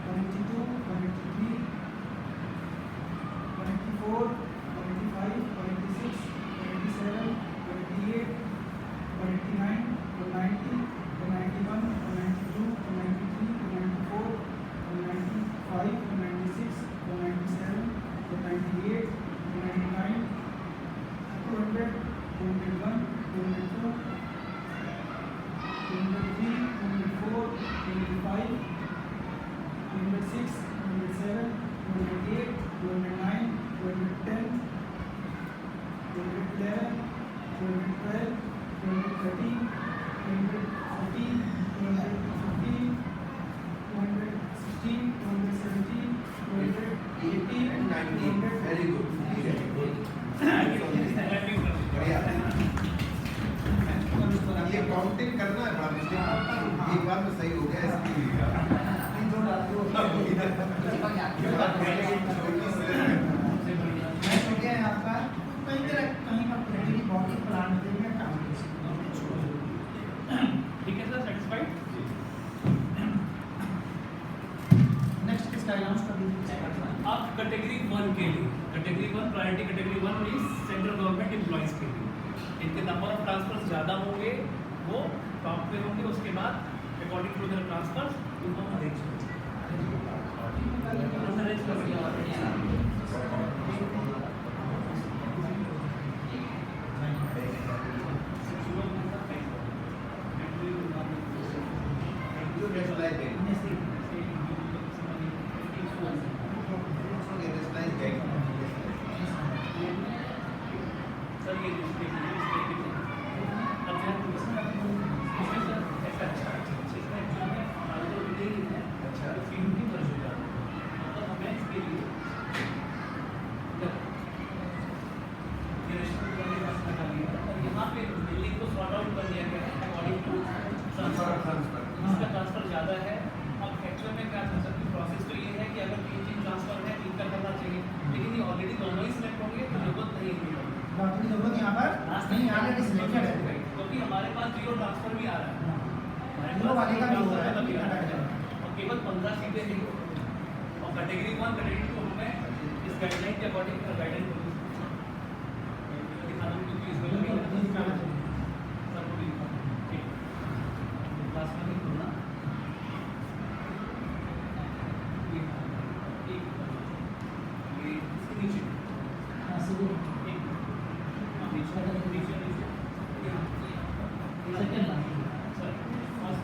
182, 183, 184, 185, 186, 187, 188, 189, 190, 191, 192, 193, 194, 195, 196, 197, 198, 199, 200, 201, 202, 203, 204, 205, 206, 207, 208, 209, 210, 211, 212, 213, 214, 215, 216, 217, 218, and 19. Very good. बढ़िया। ये काउंटिंग करना है बड़ा मुश्किल है। एक बार में सही हो गया इसलिए आपका कहीं का बॉडी प्लान देंगे काम ठीक है सर, सेटिस्फाइड? नेक्स्ट किसका अनाउंस कर दीजिए। अब कैटेगरी 1 के लिए, category 1 priority category 1 means central government employees के लिए इनके नंबर ऑफ ट्रांसफर्स ज़्यादा होंगे, वो टॉप पे होंगे, उसके बाद अकॉर्डिंग टू देयर ट्रांसफर्स उनको अरेंज इसका ट्रांसफर ज़्यादा है। अब एक्चुअल में क्या कर सकते, प्रोसेस तो ये है कि अगर 3 ट्रांसफर है, 3 का करना चाहिए, लेकिन ये ऑलरेडी दोनों ही सिलेक्ट होंगे तो जरूरत नहीं नंबर नहीं ऑलरेडी सिलेक्टेड है क्योंकि हमारे पास जीरो ट्रांसफर भी आ रहा है, हमारे जीरो पास वाले का भी हो रहा है, ट्रांसफर भी आ रहा है, अटक और केवल 15 सीटें नहीं, और कैटेगरी 1 कैटेगरी 2 हमें इस गाइडलाइन के अकॉर्डिंग गाइडेंस दिखाना, क्योंकि इसमें भी सब भी ठीक क्लास में नहीं खोलना ये इसके नीचे हां सीधे एक नीचे नीचे second Sir, first,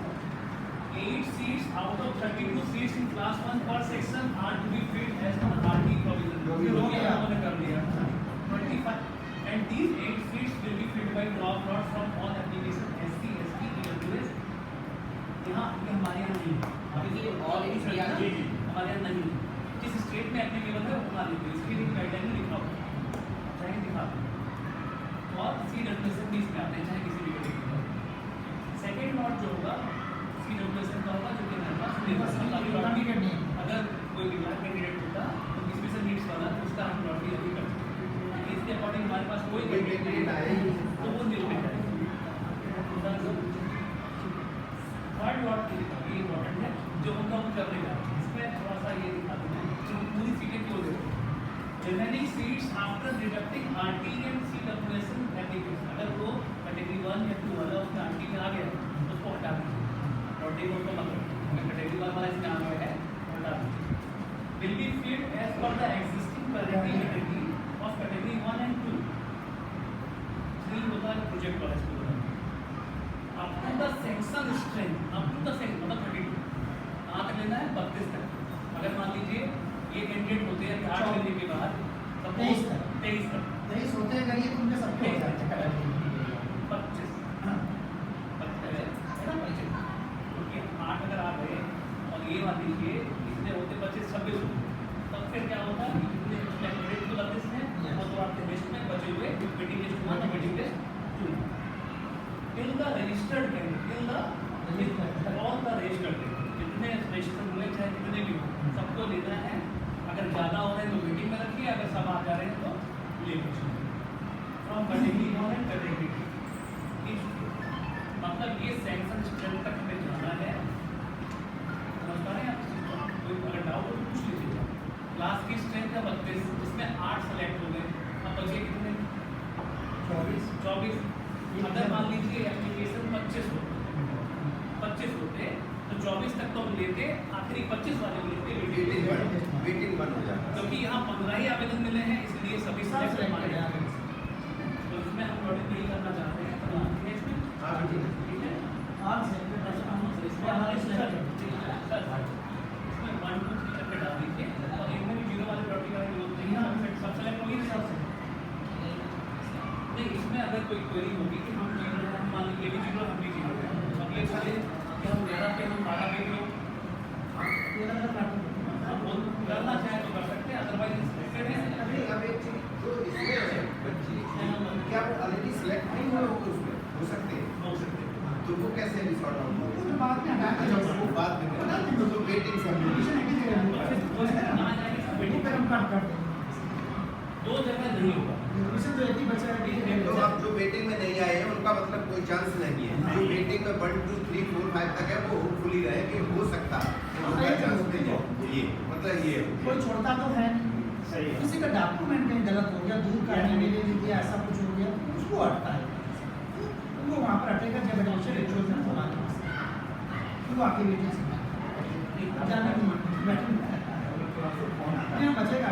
8 seats out of 32 seats in class 1 per section are to be filled as per RT provision. जो भी हो गया। हमने कर लिया 25 and these 8 seats will be filled by drop lot from all application SC, ST, EWS. यहाँ ये हमारे यहाँ नहीं है। अभी ये all India जी जी हमारे यहाँ नहीं है। जिस स्टेट में एप्लीकेबल है वो बना लीजिए, इसके लिए गाइडलाइन में लिखा होगा, चाहे दिखा दो। और CWS भी इसमें आते हैं, चाहे किसी भी कैटेगरी का। सेकेंड नॉट जो होगा CWS का होगा, जो कि हमारे पास लॉटरी करनी है। अगर कोई विभाग कैंडिडेट होता तो स्पेशल नीड्स वाला तो उसका हम लॉटरी अभी करते हैं, क्योंकि इसके अकॉर्डिंग हमारे पास कोई कैंडिडेट आए तो वो नहीं मिल जाएगा। थर्ड लॉट ये इम्पोर्टेंट है, जो हम लोग करने जा रहे हैं, इसमें थोड़ा सा ये दिखा दूँ जो पूरी सीटें क्यों they generally seats after deducting RT and CWS application, अगर वो कैटेगरी 1 या 2 वाला उसका RT में आ गया तो उसको हटा दीजिए, लॉटरी को मतलब अगर कैटेगरी 1 वाला इसमें आ गया है हटा दीजिए। Will be filled as per the existing priority category of category 1 and 2। 3 होता है प्रोजेक्ट वाला इसको up to the section strength, up to the section मतलब 32 कहाँ तक लेना है 32 तक। अगर मान लीजिए ये कैंडिडेट होते हैं 8 लेने के बाद 23 तक 23 तक 23 होते हैं करिए तुमने सबके हो जाते हैं 25 हां क्योंकि 8 अगर आ गए और ये मान लीजिए इसमें होते 25 26 होते, तब फिर क्या होता है इतने कैंडिडेट तो 32 हैं और तो आपके लिस्ट में बचे हुए वेटिंग लिस्ट 1 और waiting list 2 till the registered candidate till the all the registered जितने रजिस्टर हुए चाहे कितने भी हो सबको लेना है। अगर ज़्यादा हो रहे हैं तो वेटिंग में रखिए, अगर सब आ जा रहे हैं तो ले लीजिए फ्रॉम कैटेगरी 1 एंड कैटेगरी 2। मतलब ये सैंक्शन स्ट्रेंथ तक हमें जाना है, समझ पा रहे हैं आप? कोई अगर डाउट हो तो पूछ लीजिए। क्लास की स्ट्रेंथ है 32, इसमें 8 सेलेक्ट हो गए, अब बचे कितने 24। अगर मान लीजिए एप्लीकेशन 25 होते तो 24 तक तो हम लेते, आखिरी 25 वाले लेते वेटिंग बन हो जाता है। क्योंकि यहाँ 15 ही आवेदन मिले हैं, इसलिए सभी सेलेक्ट हमारे यहाँ हैं। तो इसमें हम लॉटरी नहीं करना चाहते हैं, तो इसमें हाँ ठीक है। ठीक है हां सेकंड इसमें हमारे इसमें 1 2 3 करके डाल दीजिए, और इनमें भी जीरो वाले लॉटरी वाले लोग नहीं हैं, सब सेलेक्ट होंगे सब से नहीं। इसमें अगर कोई क्वेरी होगी कि हम जीरो हम मान लीजिए भी जीरो हम भी जीरो अगले साले कि हम 11 पे हम 12 पे भी हम करना चाहे तो कर सकते हैं, अदरवाइज सिलेक्टेड है। अभी अब एक चीज जो इसमें है बच्चे क्या वो ऑलरेडी सिलेक्ट नहीं हुए होंगे उसमें हो सकते हैं तो वो कैसे भी सॉर्ट आउट होगा? तो बाद में हटा अच्छा वो बात में तो वेटिंग से हम लोग फिर हम काट कर देंगे दो जगह नहीं होगा। इसे तो एक ही बचा है तो अब जो वेटिंग में नहीं आए हैं उनका मतलब कोई चांस नहीं है। जो वेटिंग में 1 2 3 4 5 तक है वो होपफुली रहे कि हो सकता है उनका चांस नहीं है। ये मतलब ये कोई छोड़ता तो है नहीं, सही है। किसी का डॉक्यूमेंट कहीं गलत हो गया, दूर करने के लिए दिया ऐसा कुछ हो गया उसको हटता है, वो वहाँ पर हटेगा जब एडमिशन रिचुअल में हमारे पास तो आपकी बेटी से जाने को बैठे यहाँ बचेगा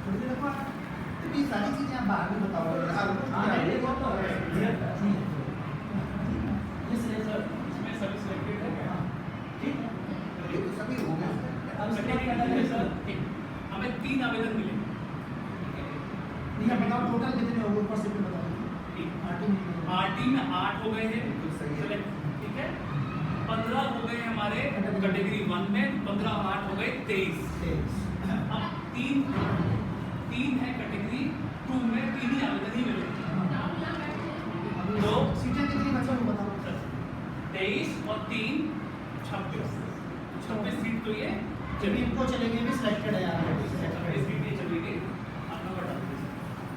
थोड़ी देर बाद तो ये सारी चीज़ें आप बाद में बताओ। ये सर इसमें सभी सिलेक्टेड है ठीक है। ये तो सभी हो गए। अब सर हमें 3 आवेदन मिले नहीं बताओ टोटल कितने हो ऊपर से बताओ। RT में 8 हो गए हैं सेलेक्ट ठीक है। 15 हो गए हमारे कैटेगरी 1 में, 15 और 8 हो गए 23। अब 3 है कैटेगरी 2 में, 3 ही आवेदन ही मिले तो सीटें कितनी बचा वो बताओ। 23 और 3 26 सीट तो ये चलिए इनको चलेंगे भी सिलेक्टेड है यार सीट ये चली गई। आप नंबर डाल दीजिए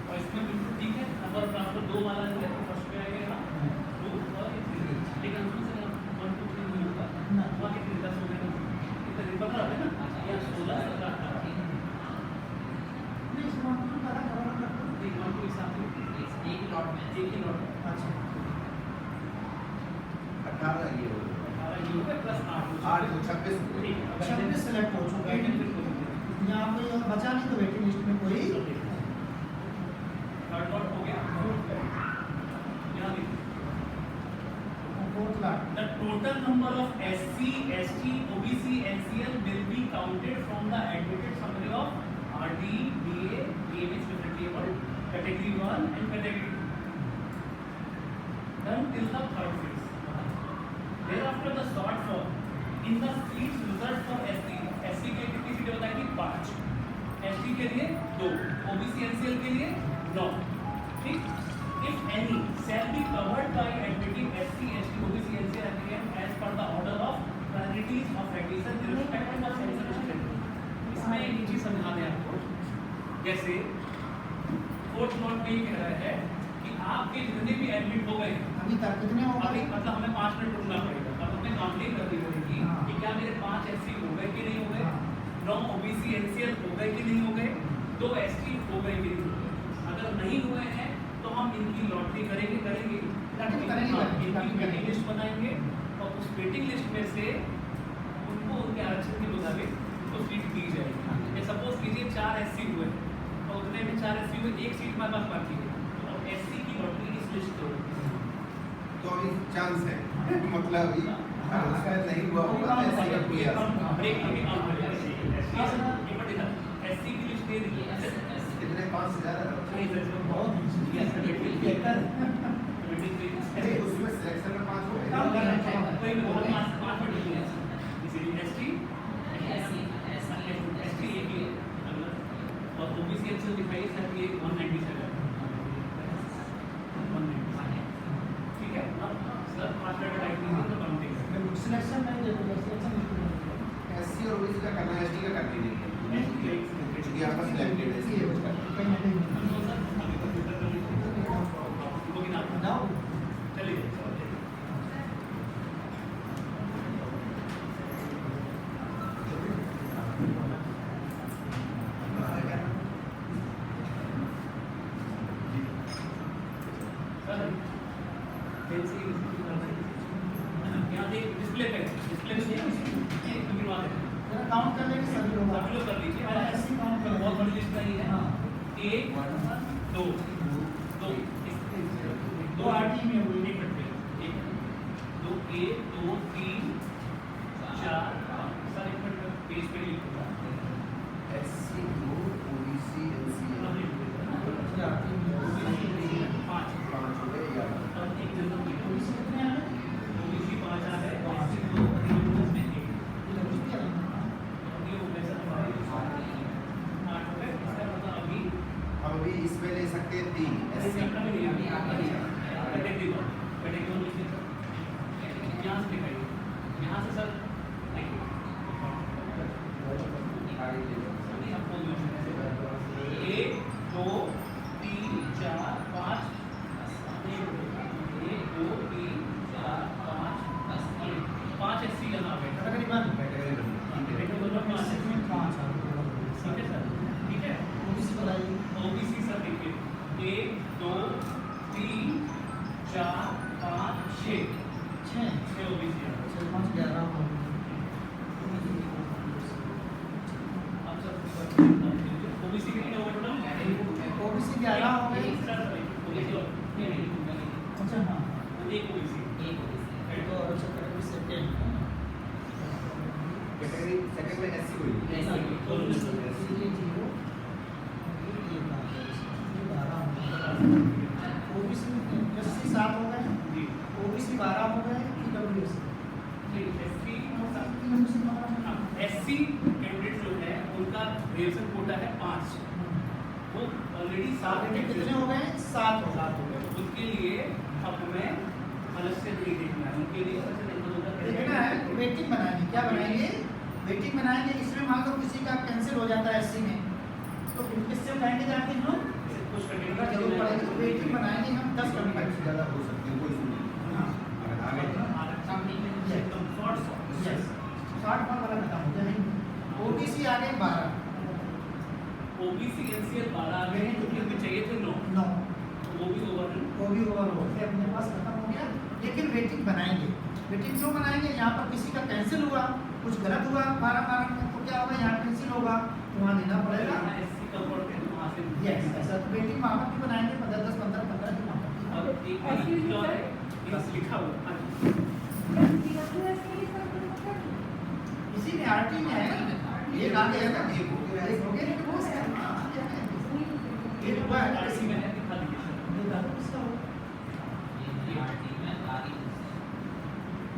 और दो वाला जो है फर्स्ट पे आएगा यहाँ 2 और 3 लेकिन उसमें से 1 2 3 नहीं होगा वहाँ कितने 10 हो गए ना कितने 15 है ना यहाँ 16 17 18 नहीं इसमें हम लोग करा करा करते हैं। एक 1 2 हिसाब से एक ही लॉट में एक ही लॉट अच्छा 18 ये हो 18 ये हो गया प्लस 8 8 तो 26 हो गए। 26 सेलेक्ट हो चुका है। यहाँ कोई और बचा नहीं तो वेटिंग लिस्ट में कोई थर्ड लॉट हो गया यहाँ देखिए fourth lot The total number of SC, ST, OBC, NCL will be counted from the admitted summary of RD, DA, DMH differently about category 1 and category 2. Done till the third phase. Thereafter the sort form in the seats reserved for SC. SC के लिए कितनी सीटें बताएंगे 5. ST के लिए 2. OBC, NCL के लिए 9. ठीक? If any shall be covered by admitting SC, ST, OBC, NCL applicant as per the order of priorities of admission irrespective of censorship category. इसमें एक चीज समझा दें आपको जैसे फोर्थ नोट में ये कह रहा है कि आपके जितने भी एडमिट हो गए अभी तक कितने हो अभी गए? मतलब हमें 5 मिनट रुकना पड़ेगा अब हमें काउंटिंग करनी पड़ेगी हाँ। कि क्या मेरे 5 SC हो गए कि नहीं हो गए हाँ। 9 OBC NCL हो गए कि नहीं हो गए 2 ST हो गए कि नहीं हो गए अगर नहीं हुए हैं तो हम इनकी लॉटरी करेंगे करेंगे। इनकी वेटिंग लिस्ट बनाएंगे और उस वेटिंग लिस्ट में से उनको उनके आरक्षण के मुताबिक उनको सीट दी जाएगी सपोज कीजिए 4 SC हुए और उतने में 4 SC हुए एक सीट हमारे पास बाकी है तो अब SC की लॉटरी इस लिस्ट को तो अभी चांस है मतलब अभी अगर उसका नहीं हुआ होगा तो ऐसे ही कोई आ सकता है। ब्रेक करके काम करेगा SC की लिस्ट दे दी कितने 5 से ज़्यादा रहो। नहीं सर बहुत बेहतर नहीं, उसमें सिलेक्शन में 5 हो गए। काम करना चाहिए। कोई भी बहुत 5 मिनट नहीं है इसीलिए ST एक ही है और OBC NCL दिखाइए सर ये 197 ठीक है अब सर 5 मिनट टाइम दीजिए तो काउंटिंग सिलेक्शन नहीं देखो सिलेक्शन SC और OBC का करना है, ST का करनी नहीं है क्योंकि आपका सिलेक्टेड है इसलिए उसका कहीं ना कहीं जाओ चलिए काउंट कर लेंगे सभी लोग कर लीजिए और ऐसे काउंट कर बहुत बड़ी लिस्ट नहीं है हाँ 1 2 2 दो आरटी में हुई एक मिनट एक 2 1 2 3 4 सर एक मिनट पेज पे लिख दूंगा SC OBC NCL आरटी में 5 5 हो गए या और एक जनरल में पुलिस कितने आ गए OBC 5 आ है SC 2 3 में 1 ये कुछ भी अलग ये हो गए सर हमारे 8 हो गए इसका मतलब अभी अब अभी इसमें ले सकते हैं 3 SC यहाँ से दिखाइए यहाँ से सर देखिए 1 2 3 4 5 1 2 3 4 5 SC यहाँ पे तकरीबन ठीक पाँच है सर ठीक है पुलिस बताइए OBC सर देखिए 1 2 3 4 5 6 छः OBC है 5 11 हो अब सर OBC कितने हो गए टोटल ओबीसी 11 हो गए अच्छा हाँ एक OBC तो अच्छा कैटेगरी सेकंड कैटेगरी सेकंड में SC हुई ये 0 ये 12 ओबीसी 7 हो गए जी ओबीसी 12 हो गए ईडब्ल्यूएस SC कैंडिडेट जो है उनका रिजर्वेशन कोटा है 5 वो ऑलरेडी 7 कितने हो गए 7 हो गए उनके लिए अब हमें अलग से नहीं देखना है उनके लिए सबसे नंबर होगा देखना है वेटिंग बनाएंगे क्या बनाएंगे वेटिंग बनाएंगे इसमें मान लो किसी का कैंसिल हो जाता है एससी में तो किससे उठाएंगे जाके हम कुछ अगर जरूरत पड़ेगी तो वेटिंग बनाएंगे हम 10 से मिनट ज़्यादा हो सकती है, कोई सुनिए। हाँ अगर आगे एकदम शॉर्ट यस 60 फॉर्म वाला खत्म हो जाएगा। ओबीसी आ गए 12 ओबीसी एनसीएल 12 आ गए हैं, क्योंकि हमें चाहिए थे 9, 9 वो भी ओवर वो भी ओवर हो गया, अपने पास खत्म हो गया। लेकिन वेटिंग बनाएंगे। वेटिंग क्यों बनाएंगे? यहाँ पर किसी का कैंसिल हुआ, कुछ गलत हुआ 12 में, तो क्या होगा, यहाँ कैंसिल होगा तो वहाँ देना पड़ेगा। एससी का पढ़ते हैं वहाँ से यस ऐसा तो वेटिंग वहाँ पर भी बनाएंगे 10 10 15 15 दिन वहाँ पर। अब एक और है बस लिखा हुआ हाँ जी। इसी में आरटी में है ना, एक आगे है ना, एक हो गया। एक हो गया लेकिन वो है एक हुआ है ना आरसी किसी में में है, दिखा दीजिए सर। बता दो किसका होगा।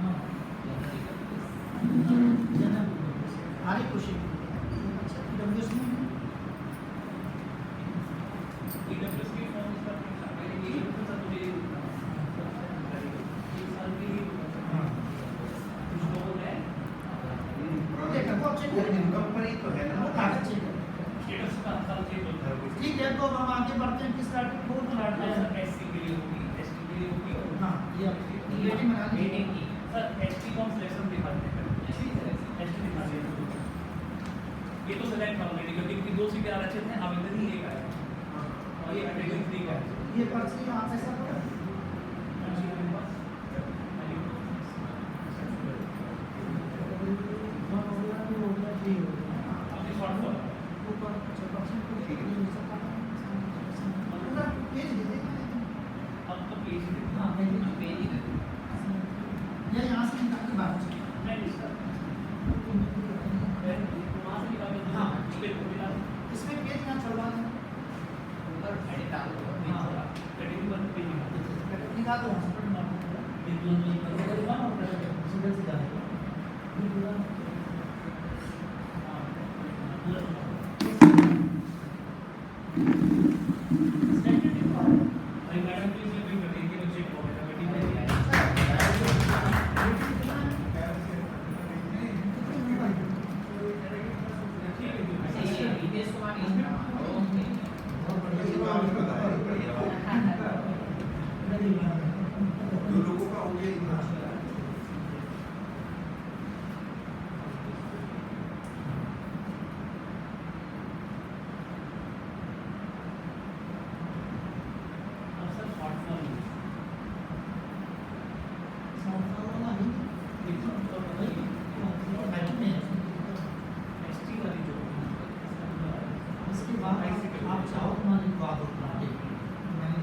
हाँ आरी खुशी अच्छा डब्ल्यूएस में ईडब्ल्यूएस की फॉर्म इसका मैंने ये तो सर मुझे एक साल की हाँ कुछ लोग हैं देखो वो चेक करेंगे कंपनी तो है ना, वो कागज चेक करेंगे। स्टेटस का साल चेंज होता है ठीक है तो अब हम आगे बढ़ते हैं किस लाट को तो लाट है सर एससी के लिए होगी, एसटी के लिए होगी और हाँ ये वेटिंग बना ली सर एसटी कौन सिलेक्शन दिखा देते हैं एसटी दिखा दिया ये तो सेलेक्ट ऑलरेडी, क्योंकि इनकी 2 सीटें आरक्षित हैं, आवेदन ही एक आया और ये कैटेगरी 3 का है। ये पर्ची यहाँ पे सब है। आपने शॉर्ट फॉल ऊपर 5% को पूरा पेज दे देंगे। अब तो पेज हाँ पेज पेज ही दे दो। ये यहाँ से निकाल के बाहर नहीं सर वहाँ से निकाल के हाँ। इसमें मिला इसमें पेज यहाँ चलवा दें ऊपर एडिट डाल दो। हाँ कैटेगरी 1 पेज निकाल दो वहाँ से कैटेगरी 1 और सिंगल से जाएगा अरे मैडम प्लीज ये भी बताइए कि चेक हो गया मीटिंग में रितेश कुमार ओके दो लोगों का हो गया इतना। अब सर शॉर्ट फॉल एसटी वाली जो इसके बाद आप चाहो तो मान लीजिए बात होता है मैंने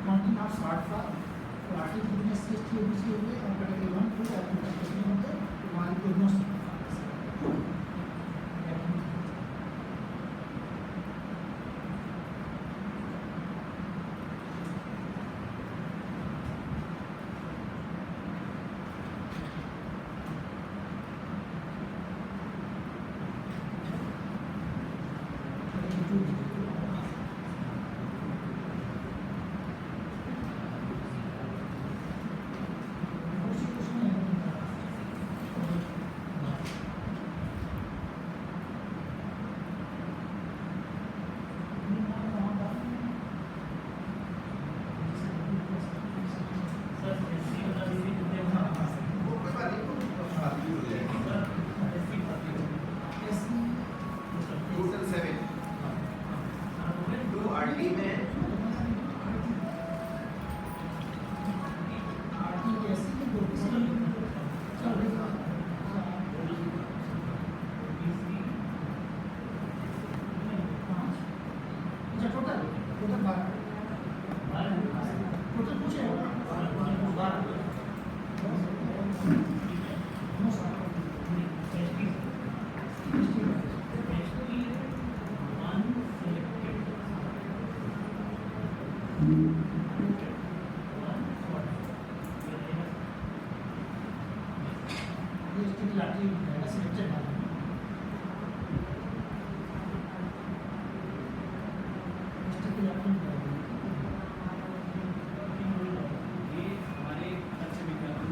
counting of short fall party business की एसटी हो गई और कैटेगरी 1 2 कैटेगरी होते one two no sir SC बता दीजिए कितने हाँ वो कोई बात नहीं, तो बात भी हो जाएगी। सर एससी भर्ती टोटल 7 2 आरटी में ये हमारे अच्छे विज्ञापन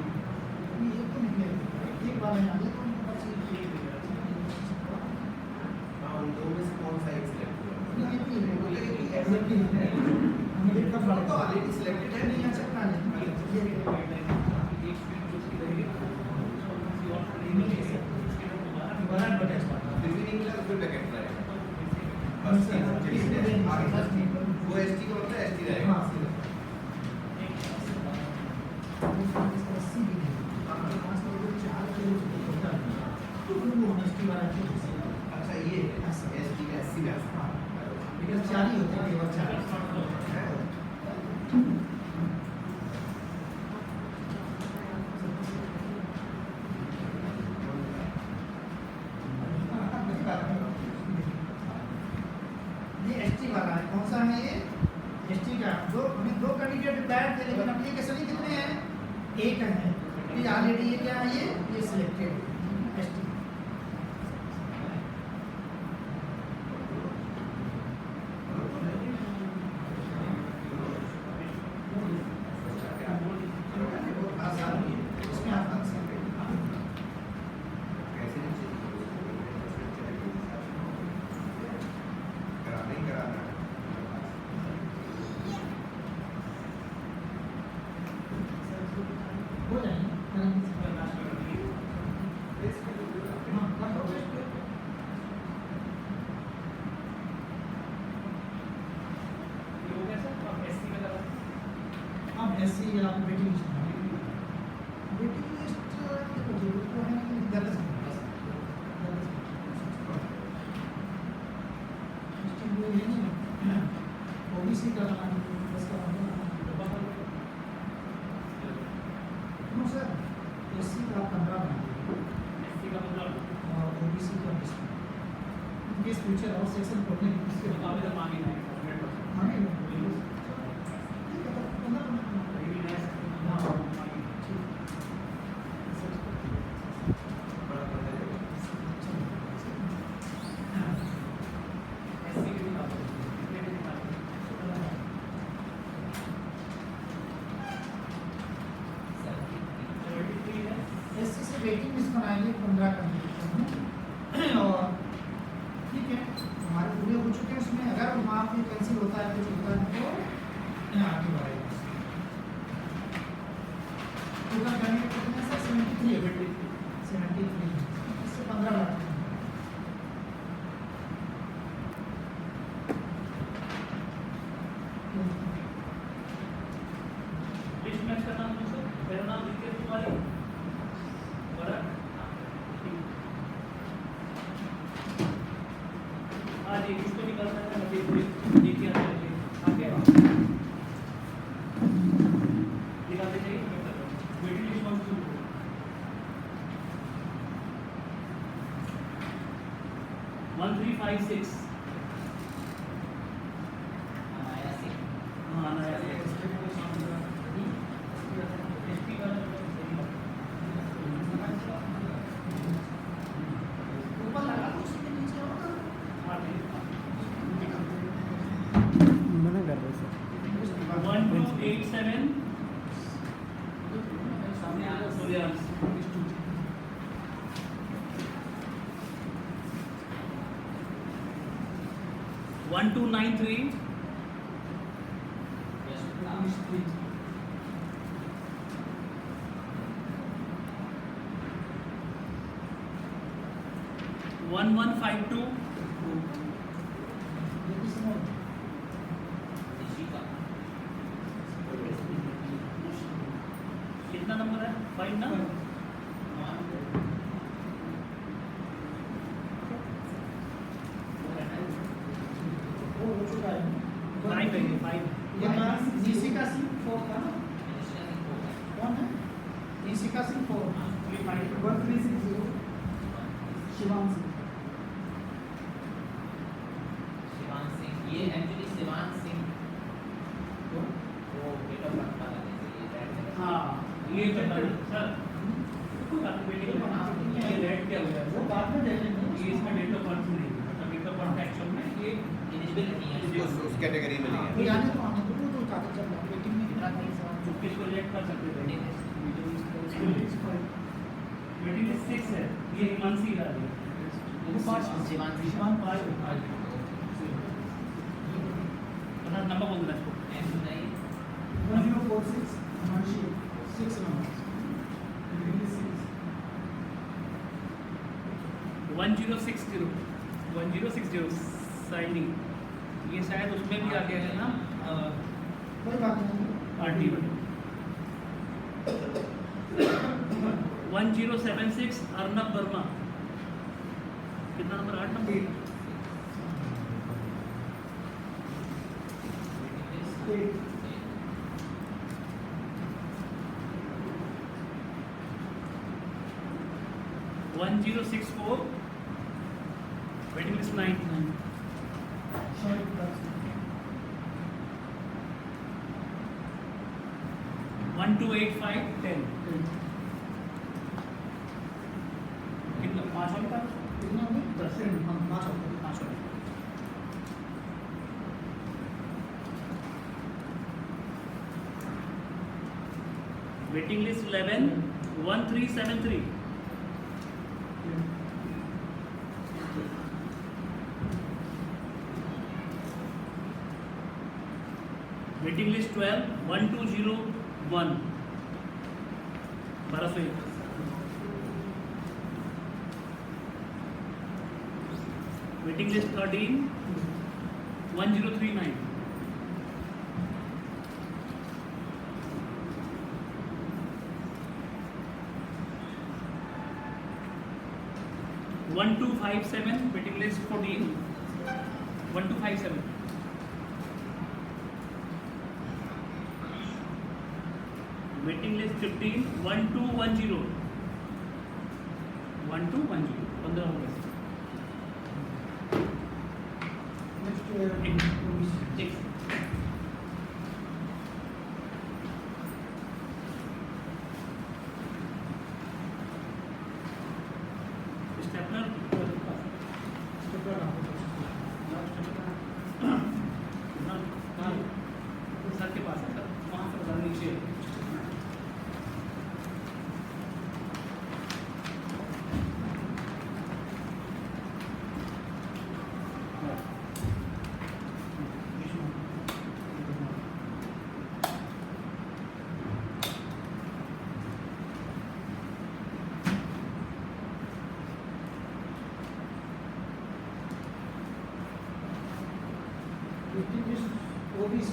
एक बार यहाँ ये तो उनको बस ये हाँ, उन दो में से कौन सा एक सिलेक्ट हुआ? तो ऑलरेडी सिलेक्टेड है नहीं अच्छा फिर भी नहीं मिला तो फिर बैकएंड रहेगा बस वो एसटी का मतलब एसटी रहेगा अच्छा ये एसटी का एससी में चार ही होते हैं केवल चार ये एसटी वाला है कौन सा है ये एसटी का दो कैंडिडेट रिटायर्ड थे लेकिन एप्लीकेशन ही कितने हैं एक है ये ऑलरेडी ये क्या है ये सिलेक्टेड एसटी हो अब एससी या वेटिंग लिस्ट तो है गलत ओबीसी का नो सर एससी का 15 और ओबीसी का 20 इनकेस फ्यूचर और सेक्शन पढ़ने की इसके मुकाबले मांगे एससी से वेटिंग लिस्ट बनाएंगे 15 कैंडिडेट और ठीक है हमारे पूरे हो चुके हैं उसमें अगर वहाँ पे कैंसिल होता है कुछ होता है तो यहाँ आगे बढ़ेगा टोटल कैंडिडेट कितने सर 73 इससे 15 लाख लिस्ट मैच का नाम पूछो मेरा नाम विकेट कुमारी आज एक इसको निकालना है मुझे देखिए आगे निकालते जाइए वेटिंग लिस्ट कौन सी 1356 हाँ नया ऊपर लगा दो उसके नीचे होगा मना कर रहे सर 1287 सोलियांस 1293 1152 कितना नंबर है 5 ना वो हो चुका है 5 है 5 ये डीसी का सिम 4 था ना कौन है डीसी का सिम 4 1360 शिवान सिंह शिवान सिंह ये एक्चुअली शिवान सिंह वो डेट ऑफ बर्थ पता नहीं हाँ ये करना है सर ये रेड क्या हो गया वो बाद में देखेंगे ये इसमें डेट ऑफ बर्थ नहीं है मतलब डेट ऑफ बर्थ एक्चुअल में ये एलिजिबल नहीं है उस कैटेगरी में नहीं है ये आने तो आने तो वो कागज चल रहा है वेटिंग में कितना था तो किसको रिजेक्ट कर सकते थे वेटिंग लिस्ट 6 है ये हिमांशी का है वो 5 शिवान सिंह शिवान 5 नंबर बोल देना इसको। एंड सुनाइए 1046 Himanshi 6 numbers. 1060 साइनिंग, ये शायद उसमें भी आ गया है ना कोई बात नहीं. RT में। 1076 अर्नब वर्मा, कितना number? 8 number. Eight. 1064 waiting list 9। Sorry, that's 1285 10। कितना? 5 वाले का कितना हो गया? 10। हाँ, 5 हो गए. 5 वाले। Waiting list 11 1373। Waiting list 12 1201 1201। Waiting list 13 1039। One two 5 7 waiting list 14 1257। Waiting list 15 1210 1210 15 हो गए। Next, एक स्टेपलर सर के पास है सर, वहाँ से बता नीचे। waiting list OBC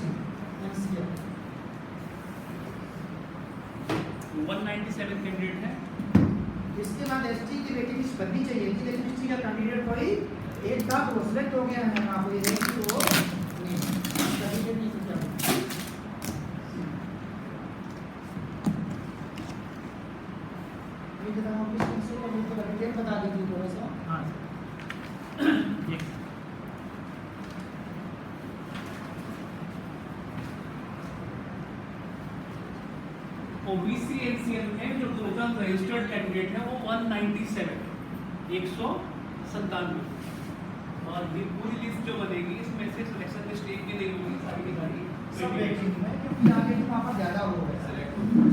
NCR 197 candidate है। इसके बाद एसटी की वेटिंग लिस्ट बननी चाहिए थी, लेकिन एसटी का कैंडिडेट कोई एक था तो सिलेक्ट हो गया है. आप ये देखिए वो नहीं सर्टिफिकेट नहीं किया. ये जरा ऑफिस से और इनको डिटेल बता दीजिए थोड़ा सा. हाँ एक ओबीसी एनसीएल में जो टोटल रजिस्टर्ड कैंडिडेट है वो 197 197। और ये पूरी लिस्ट जो बनेगी इसमें से सिलेक्शन लिस्ट एक भी नहीं होगी, सारी की सारी सब वेटिंग में, क्योंकि आगे वहाँ पर ज़्यादा हो गए.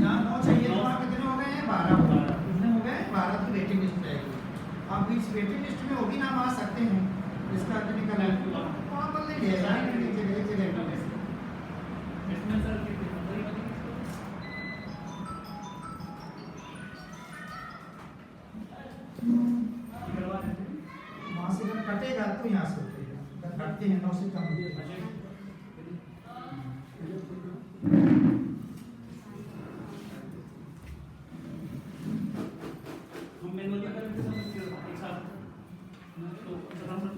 जहाँ 9 चाहिए तो वहाँ कितने हो गए हैं? 12 हो गए. कितने हो गए? 12 की वेटिंग लिस्ट रहेगी. आप इस वेटिंग लिस्ट में वो भी नाम आ सकते हैं जिसका टेक्निकल है वहाँ पर नहीं है. इसमें सर कितने नंबर ही बनेंगे? वहाँ से अगर कटेगा तो यहाँ से उठेगा. अगर कटते हैं 9 से कम होगा. हम मैनुअली करके समझते हो एक साथ तो आराम से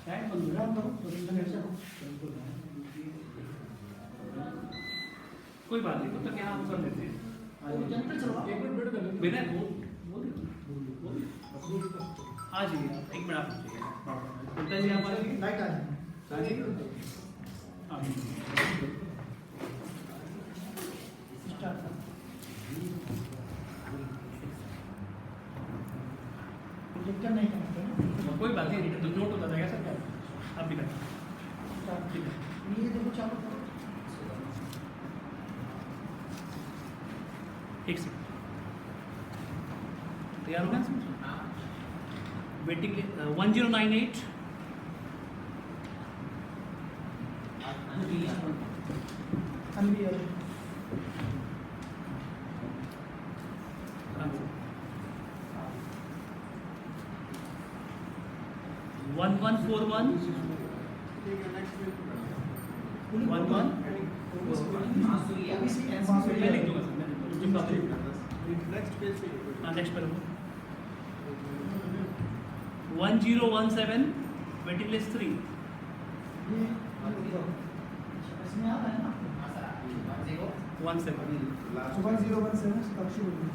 टाइम बंद हो राम करो तो ऐसा हो. कोई बात नहीं, तो क्या हम कर लेते हैं जनरल चलो एक मिनट वेट कर लो. बिना बोल आ जाइए आप, एक मिनट आप रुकिए। कुंता जी आप आ जाइए। लाइट आ जाए. आ जाइए। आ जाइए। स्टार्ट कर. प्रोजेक्टर नहीं करते ना. कोई बात नहीं, तो नोट होता जाएगा सर क्या आप भी करें। स्टार्ट. ठीक है। ये देखो चालू करो. एक सेकंड तैयार हो गया सर? वेटिंग 1098 अनबियर 1141 11 बांसुरी है। मैं लिख दूंगा सर, मैं लिख दूंगा। हाँ नेक्स्ट पर 1017 वेटिंग लिस्ट 3 इसमें आता है ना हाँ सर 17 1017 साक्षी बोलिए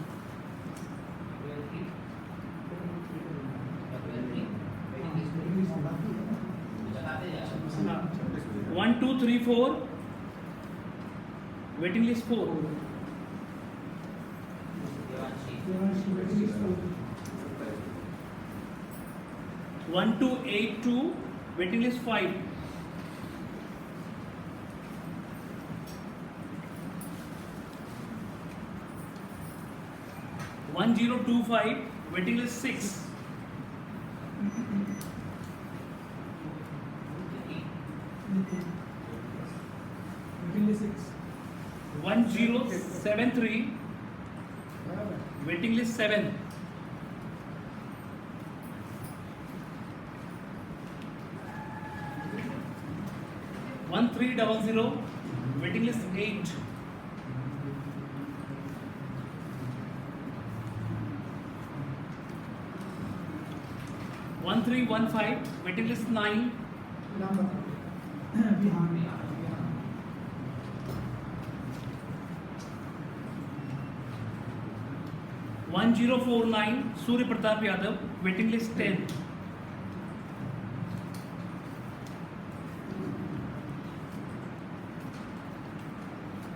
1 2 3 4 waiting list 4 Devanshi waiting list 1282 waiting list 5 1025 waiting list 6 waiting list 1073 waiting list 7 1300 waiting list 8 1315 waiting list 9 नाम बताओ Bihar 1049 Surya Pratap Yadav waiting list 10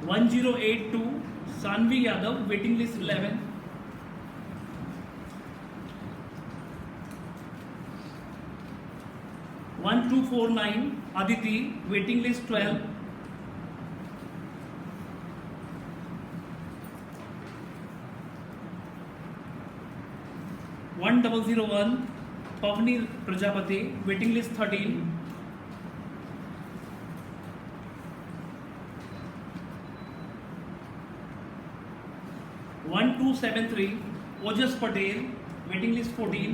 1082 Sanvi Yadav waiting list 11 1249 Aditi waiting list 12 1001 Pavani Prajapati waiting list 13 1273 Ojas Patel waiting list 14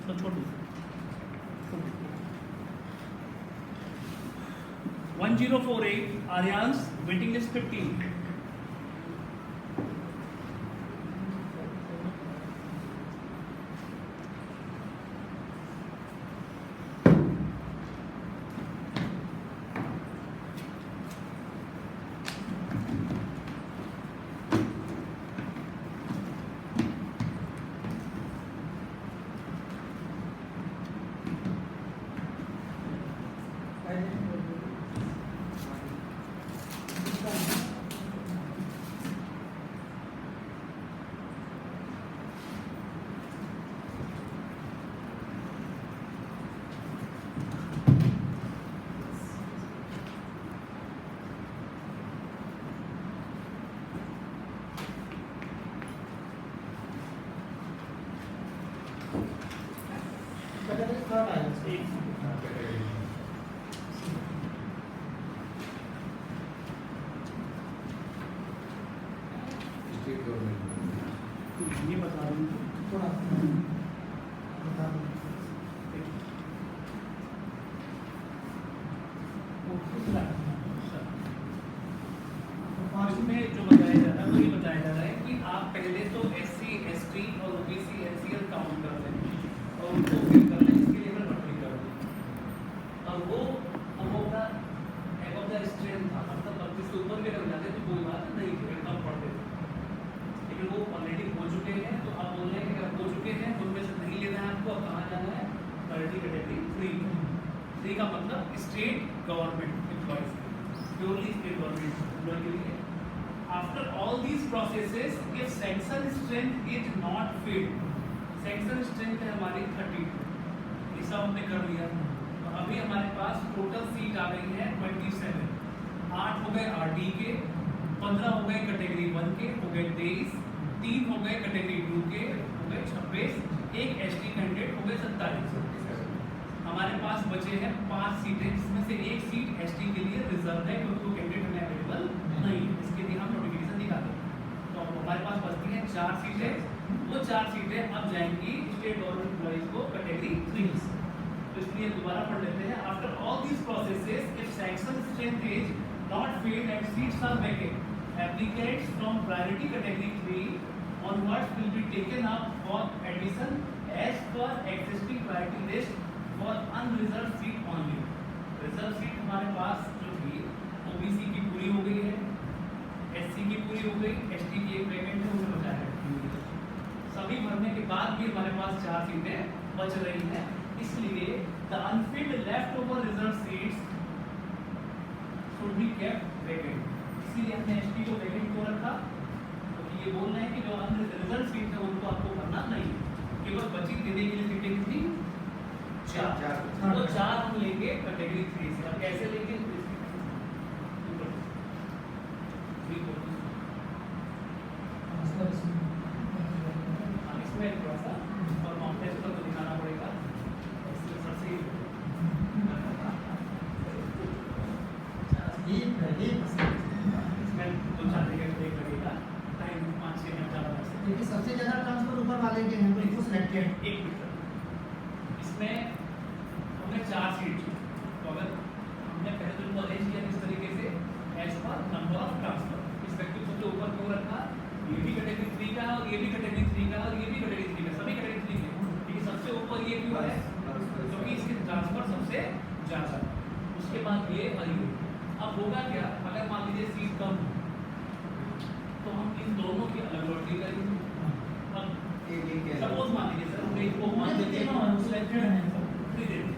तो छोटू 1048 Aryansh waiting list 15 state government ये बता रहा हूँ थोड़ा बता दो इसमें जो बताया जा रहा है वो ये बताया जा रहा है कि आप पहले तो SC ST और OBC NCL काउंट कर लें और उनको फिर कर लें, इसके लिए मैं भर्ती कर दूँ। और वो एबव द स्ट्रेंथ था, मतलब 32 से ऊपर भी अगर जाते तो कोई बात नहीं थी, कम पढ़ते थे, लेकिन वो ऑलरेडी हो चुके हैं। तो आप बोल रहे हैं कि अगर हो चुके हैं तो उनमें से नहीं लेना है आपको, अब कहाँ जाना है? प्रायोरिटी कैटेगरी 3 का मतलब state government employees, purely state government employee के लिए। After all these processes, if sanction strength is not filled, sanction strength है हमारी 32, ये सब हमने कर लिया। तो अभी हमारे पास टोटल सीट आ गई है 27, 8 हो गए RD के, 15 हो गए कैटेगरी 1 के, हो गए 23, 3 हो गए कैटेगरी 2 के, हो गए 26, एक एसटी कैंडिडेट हो गए 47। हमारे पास बचे हैं 5 सीटें, जिसमें से एक सीट एसटी के लिए रिजर्व है क्योंकि वो कैंडिडेट हमें अवेलेबल नहीं है, इसके लिए हम नोटिफिकेशन दिखाते हैं। तो हमारे पास बचती हैं 4 सीटें, वो 4 सीटें अब जाएंगी स्टेट गवर्नमेंट एम्प्लॉइज को कैटेगरी 3 से। तो इसलिए दोबारा पढ़ लेते हैं। After all these processes, if sanction strength is not filled and seats are vacant, applicants from priority category 3 onwards will be taken up for admission as per existing priority list for unreserved seat only. Reserve seat हमारे पास जो थी ओबीसी की पूरी हो गई है, एससी की पूरी हो गई, एसटी की एक वैकेंट है, उन्हें बचा है। सभी भरने के बाद भी हमारे पास 4 सीटें बच रही हैं, इसलिए the Anfield left over reserve seats should be kept vacant. इसीलिए हमने एसटी को वैकेंट क्यों रखा, क्योंकि ये बोल रहे हैं कि जो अनरिजर्व सीट है उनको आपको भरना नहीं है, केवल बची देने के लिए सीटें कितनी 4, वो 4 हम लेंगे कैटेगरी 3 से। अब कैसे लेंगे, इसमें थोड़ा सा और कॉम्प्लेक्स पर तो दिखाना पड़ेगा, इसलिए सबसे इसमें 2-4 जगह ब्रेक लगेगा, टाइम 5-6 मिनट ज़्यादा लग सकता है। देखिए सबसे ज़्यादा ट्रांसफर ऊपर वाले के हैं, तो इनको सिलेक्टेड। एक मिनट, इसमें हमने 4 सीट ली, तो अगर हमने पहले तो इनको अरेंज किया इस तरीके से as per number of transfer. इस व्यक्ति को सबसे ऊपर क्यों रखा, ये भी कैटेगरी 3 का है और ये भी कैटेगरी 3 का है और ये भी कैटेगरी 3 का, सभी कैटेगरी 3 के, लेकिन सबसे ऊपर ये क्यों है, क्योंकि इसके ट्रांसफर सबसे ज़्यादा। उसके बाद ये और ये। अब होगा क्या, अगर मान लीजिए सीट कम हो तो हम इन दोनों की अलग लॉटरी करेंगे। अब सपोज मान लीजिए सर हमने इसको मान लेते हैं सिलेक्टेड है, फ्री दे दें।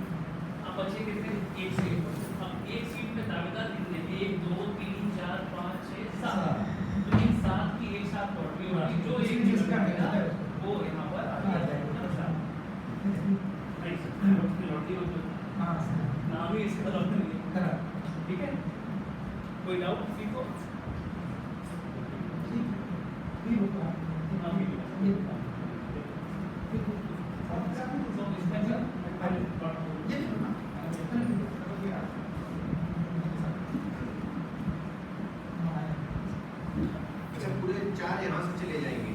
अब बचे कितने, एक सीट। अब एक सीट पे दावेदार कितने, 1 2 3 4 5 6 7, तो इन 7 की एक साथ लॉटरी होगी, जो एक जिसका है वो यहाँ पर आ जाएगा। नहीं सर लॉटरी हो तो नाम ही इसका लॉटरी है, ठीक है। कोई डाउट किसी को, हाँ भी अच्छा पूरे 4 यहाँ से चले जाएंगे,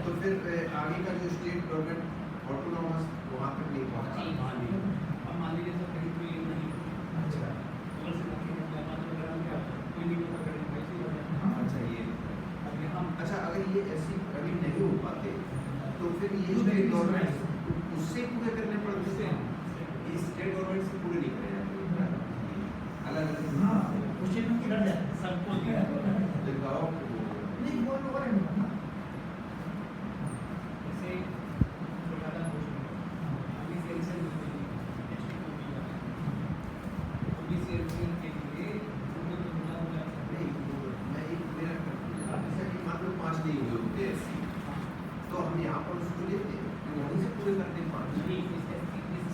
तो फिर आगे का जो स्टेट गवर्नमेंट ऑटोनॉमस वहाँ तक नहीं पहुँचा। अब मान लीजिए सर कहीं कोई नहीं, अच्छा ऊपर से कोई नहीं पता करें अच्छा ये अब यहाँ अच्छा अगर ये ऐसी अभी नहीं हो पाते तो फिर ये स्टेट गवर्नमेंट उससे पूरे करने पड़ते थे, ये स्टेट गवर्नमेंट से पूरे नहीं करे जाते, अलग अलग क्वेश्चन में किधर जाए सबको दिया गाँव नहीं वो लोग हैं जैसे कोलकाता अभी से एलसी के लिए उनको तो मिला होगा नहीं मैं एक मेरा जैसे कि मान लो 5 नहीं हुए होते ऐसे, तो हम यहाँ पर उसको लेते वहीं से पूरे करते 5 नहीं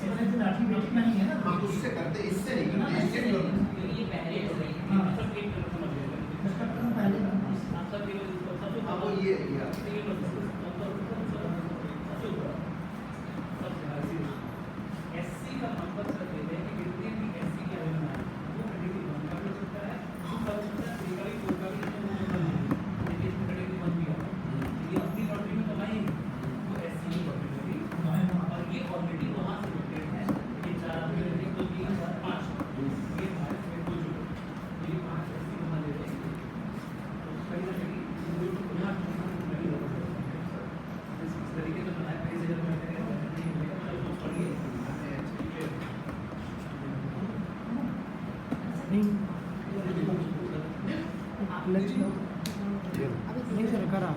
इसमें तो लाठी बेटी नहीं है ना, हम उससे करते, इससे नहीं करते, स्टेट गवर्नमेंट ये पहले हो रही है। हाँ। सब एक तरफ समझ गए इसका प्रथम पहले आप सब केवल सब हाँ वो ये एससी का नंबर कर देते हैं कि कितने भी एससी के आवेदन आए वो कैटेगरी 1 का भी हो सकता है, 2 का भी हो सकता है, 3 का भी, 4 का भी, लेकिन इसमें कैटेगरी 1 भी आता है। ये अपनी लॉटरी में कमाई वो एससी की लॉटरी में भी, और ये ऑलरेडी वहाँ से लोटेड है। ये 4 आपके रहते हैं, 2 3 4 5 ये 5 में 2 जो ये 5 एससी वहाँ ले जाएंगे, तो कहीं ना कहीं यहाँ इस तरीके से बनाया कहीं से जब मैं पढ़िए नहीं सर करा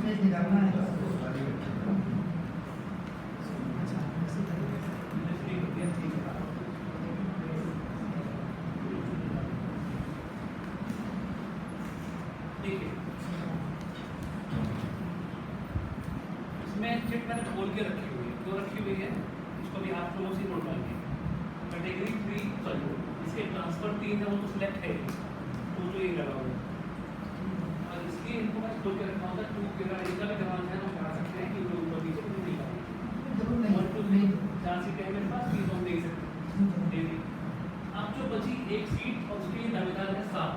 इमेज निकालना है अच्छा देखिए इसमें चिट मैंने खोल के रखी हुई है, क्यों रखी हुई है इसको भी आप लोगों से नोट डालिए। कैटेगरी 3 सॉरी इसके ट्रांसफर 3 है वो तो सिलेक्ट है तो यही लगा हुआ है और इसकी इनको मैं खोल के रखा होता 2 के अगर इसका भी जवाब है तो हम करा सकते हैं कि वो ऊपर नीचे कुछ नहीं करना जरूर नहीं 1 2 3 4 सीटें हैं मेरे पास 3 हम दे सकते हैं दे दी। अब जो बची एक सीट और उसके लिए दावेदार है 7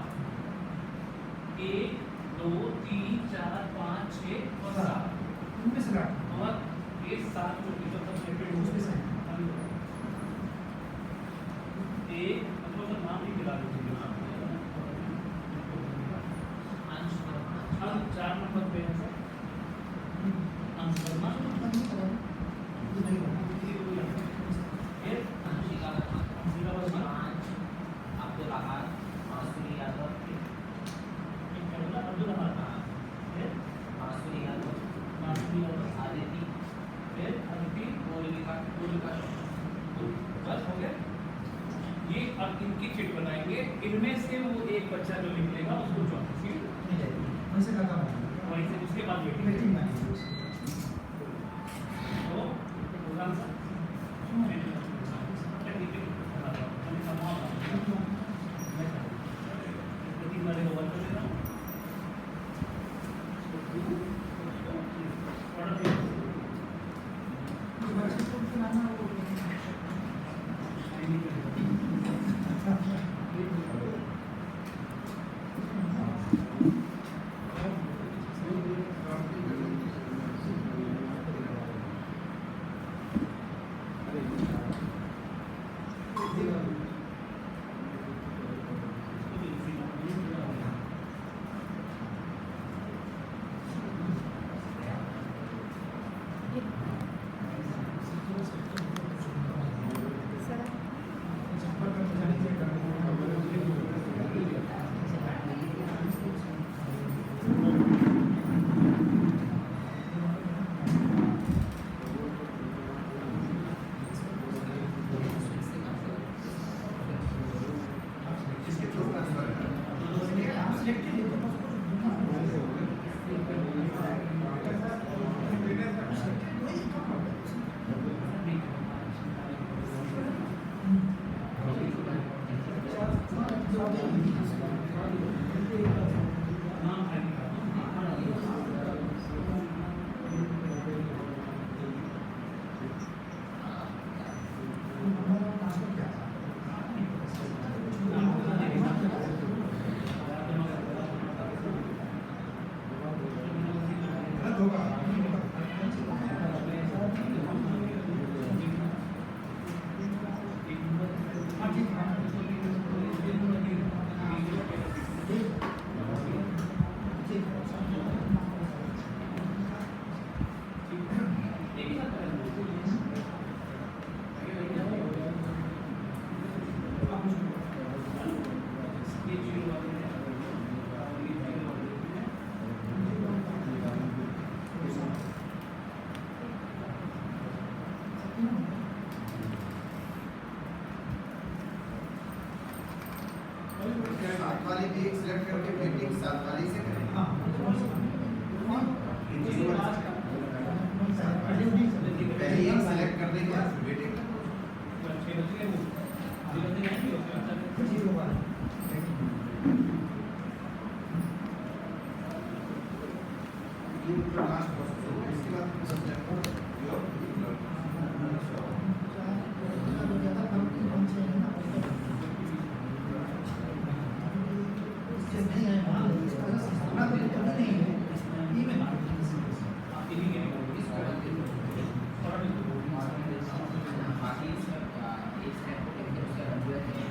1 2 3 4 5 6 और 7 उनमें से काट और ये 7 जो कि सब सेपरेट उसमें से एक मतलब उसका नाम नहीं मिला दीजिए अंश हम 4 नंबर पे है सर अंश शर्मा ये अंशिका वर्मा अंशिका वर्मा शिवांश अब्दुल अहाद मासूरी यादव अब्दुल अहमद ये मासूरी यादव मासूमी यादव आदिति फिर अदिति पूर्विका बस हो गया। ये अब इनकी चिट बनाएंगे, इनमें से वो एक बच्चा जो निकलेगा उसको चौथी सीट नहीं जाएगी वैसे का काम है वहीं से उसके बाद वेटिंग वेटिंग में तो प्रोग्राम सा सात वाले भी एक सिलेक्ट करके वेटिंग 7 वाले से करें हाँ पहले एक सिलेक्ट करने के बाद वेटिंग ये उनका लास्ट प्रोसेस है इसके बाद सब्जेक्ट बाकी इसका एक स्टेप को लेकर उसका रंग है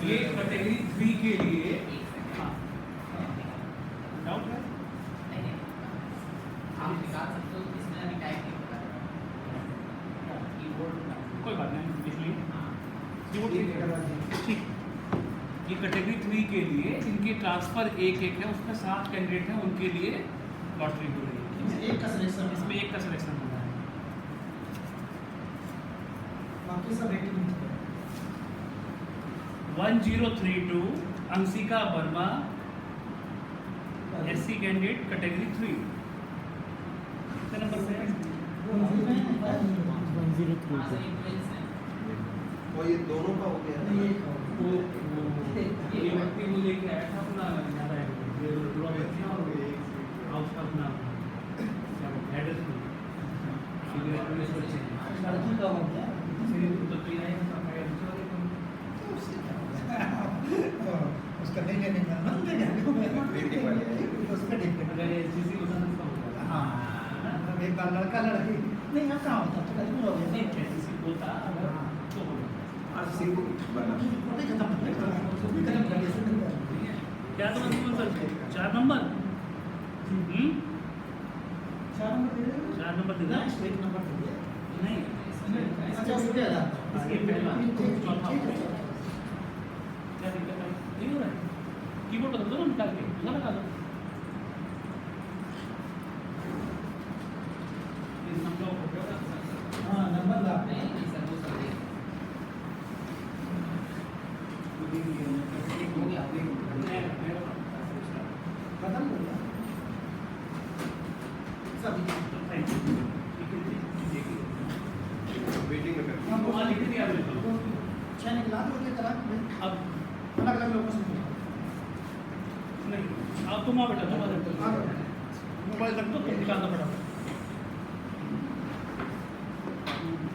ये कैटेगरी 3 के लिए हाँ डाउट है नहीं नहीं आप निकाल सकते हो इसमें अभी टाइप नहीं होता कीबोर्ड कोई बात नहीं इसलिए हाँ ठीक ये कैटेगरी 3 के लिए इनके ट्रांसफर एक एक है उसमें 7 कैंडिडेट हैं उनके लिए लॉटरी हो रही है एक का सिलेक्शन इसमें एक का सिलेक्शन होना है बाकी सब rating 1032 Anshika Verma SC candidate category 3 कितने नंबर पे है 103 हाँ सर इन्फ्लुएंस है और ये दोनों का हो गया है। ये व्यक्ति को लेके आया था अपना ये पूरा व्यक्ति और हाउस का अपना एड्रेस लड़की का हो गया उसका नहीं लेने का मन दे Rating वाले हैं। उसका डिपेंड हाँ नहीं एक बार लड़का लड़की नहीं यहाँ कहाँ होता तो कभी हो गया किसी होता अगर तो हो आज सिंह बना फोटो खत्म हो गया खत्म कर दिया क्या तो मतलब 4 नंबर 4 नंबर दे दे 4 नंबर दे ना एक नंबर दे दिया नहीं अच्छा उसके अलावा इसके पहला चौथा ठीक है क्या दिक्कत है नहीं हो रहा है कीबोर्ड बदल दो ना निकाल के दूसरा लगा दो इस नंबर को क्या हाँ नंबर ला नहीं नहीं सर वो सब हो गया खत्म हो गया सभी वेटिंग में करते हम वहाँ लिख दिया आपने तो। छह निकला दो के तरह अब अलग अलग लोगों से नहीं अब तुम आ बेटा तुम आ जाओ मोबाइल रख दो तुम निकालना पड़ा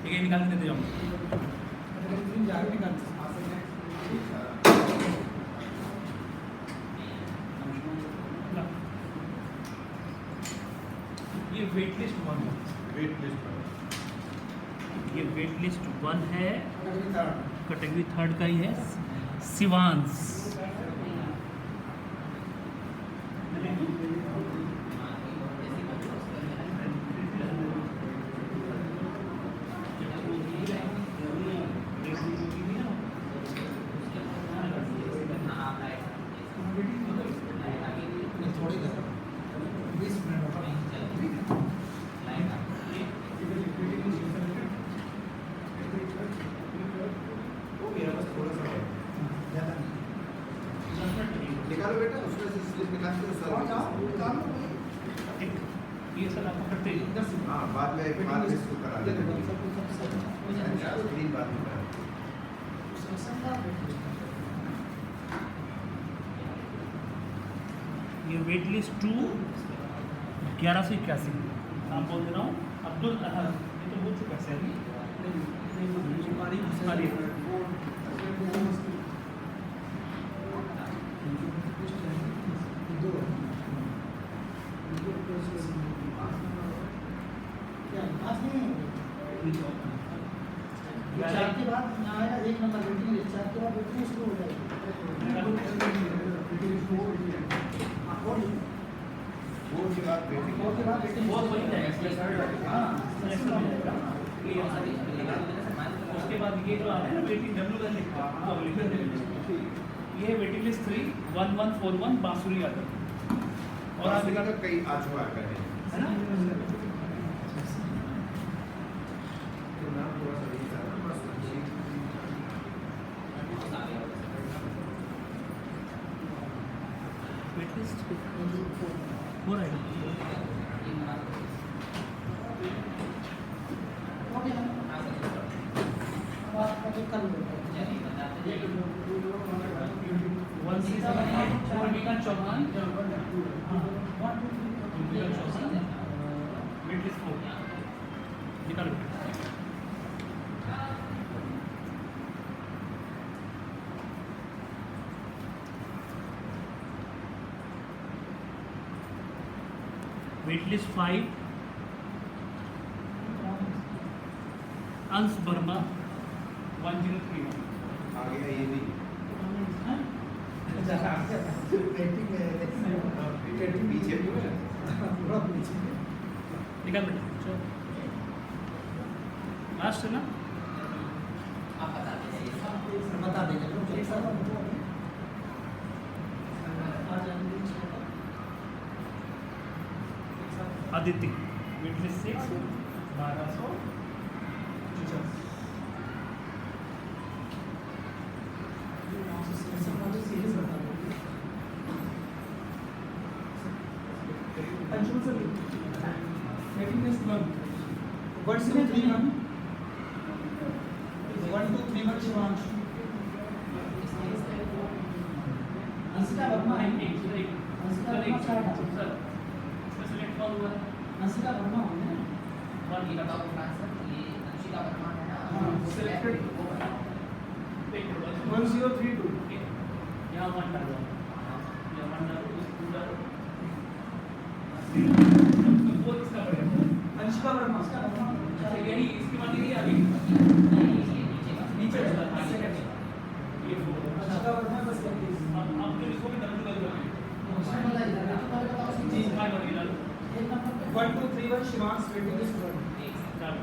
ठीक है निकाल के दे जाओ जाके निकाल ये वेट लिस्ट 1 है वेट लिस्ट पर ये वेट लिस्ट 1 है निकाल कैटेगरी 3 का ही है शिवांश थोड़ी देर 20 मिनट हो गया बस थोड़ा सा है। ज़्यादा नहीं निकालो बेटा उसमें से स्लिप निकाल के और जाओ निकाल लो भाई ये सर आप पकड़ते हैं इधर से हाँ बाद में इसको करा देंगे अच्छा स्क्रीन बाद में करा ये वेट लिस्ट 2 1181 नाम बोल दे रहा हूँ अब्दुल अहद ये तो हो चुका है अरे चार के बाद यहाँ आएगा एक नंबर वेटिंग लिस्ट 4 के बाद वेटिंग शुरू हो जाएगी बोर्ड के बाद वेटिंग और के बाद वेटिंग बहुत बड़ी जाएगा हाँ सिलेक्शन हो जाएगा उसके बाद ये जो आ रहा है ना वेटिंग डब्ल्यू का लिखा है वो लिख देंगे ये है वेटिंग लिस्ट 3 1141 बांसुरी यादव और आज का कई आ चुका है है ना तो नाम थोड़ा सा नहीं था बस वेट लिस्ट 4 आएगा हो गया अब आपका तो कर लो 167 पूर्विका चौहान वेट लिस्ट 4 निकालो वेट लिस्ट 5 अंश वर्मा 1031 आ गया ये भी पीछे निकाल बेटा चलो लास्ट है ना आप बता दीजिए बता देंगे Aditya witness 6 1200 Anshul sir waiting 1 2 3 1 Shivansh Anshika Verma है अंशिका वर्मा सर इसमें सेलेक्ट कौन हुआ है अंशिका वर्मा है और ये बताओ आंसर ये अंशिका वर्मा है ना हाँ, selected वो बताओ 1032 यहाँ 1 डालो यहाँ 1 डालो इस पूरा वो इसका पड़ेगा अंशिका वर्मा अच्छा यही इसके बाद यही आ गई नीचे का नीचे ये अंशिका वर्मा बस अब जो इसको भी डब्ल्यू कर जी फाइव कर डालो 1 2 3 1 शिवांश वेटिंग लिस्ट 1 डालो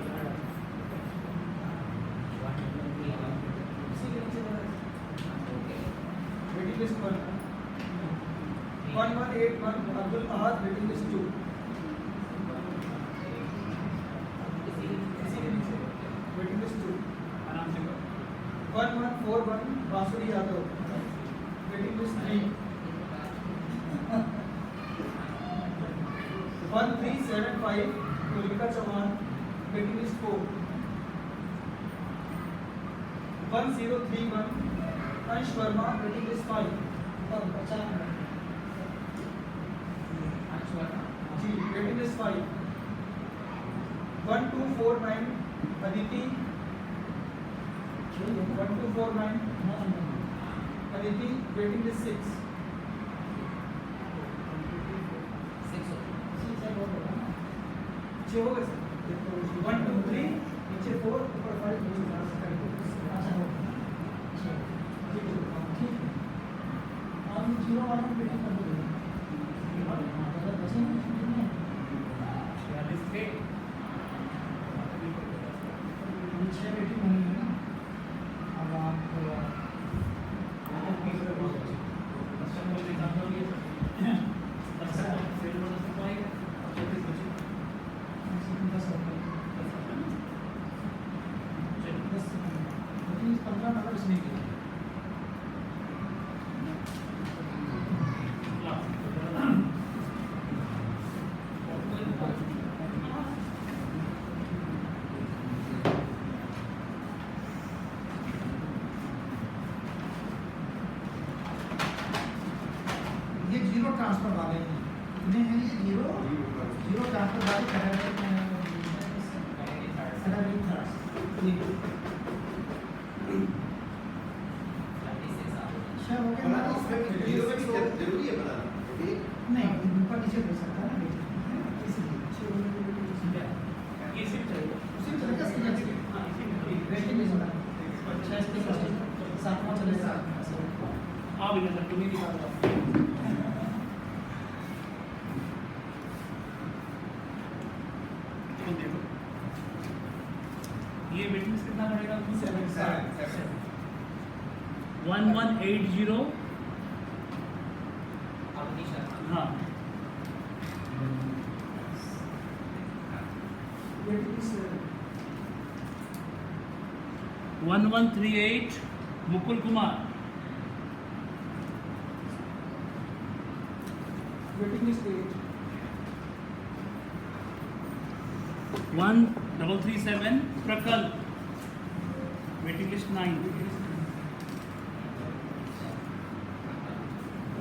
वेटिंग लिस्ट 1 1181 अब्दुल अहद वेटिंग लिस्ट 2 इसी के नीचे वेटिंग लिस्ट 2 आराम से करो 1141 Basuri Yadav waiting list 3 1375 Tulika Chauhan waiting list 4 1031 Ansh Verma waiting list 5 Ansh Verma ji waiting list 5 1249 Aditi 1249 Aditi waiting list 6 6 हो गए सर 1 2 3 नीचे 4 ऊपर 5 नीचे 15 नंबर इसने किया ये जीरो ट्रांसफर वाले हैं इन्हें हैं ये जीरो ट्रांसफर वाले अच्छा हो गया बनाना इसमें जीरो में भी जरूरी है बनाना ठीक नहीं ऊपर नीचे हो सकता है ना इसलिए ये सिर्फ चाहिए उसी तरीके से हाँ इसी में रेटिंग नहीं होगा अच्छा इसके सातवां चलेगा आप इधर तक तुम्हें दिखा दो तो देखो ये वेटिंग कितना पड़ेगा 1180 अवनी शर्मा हाँ waiting 1138 Mukul Kumar waiting list 1337 Prakalp waiting list 9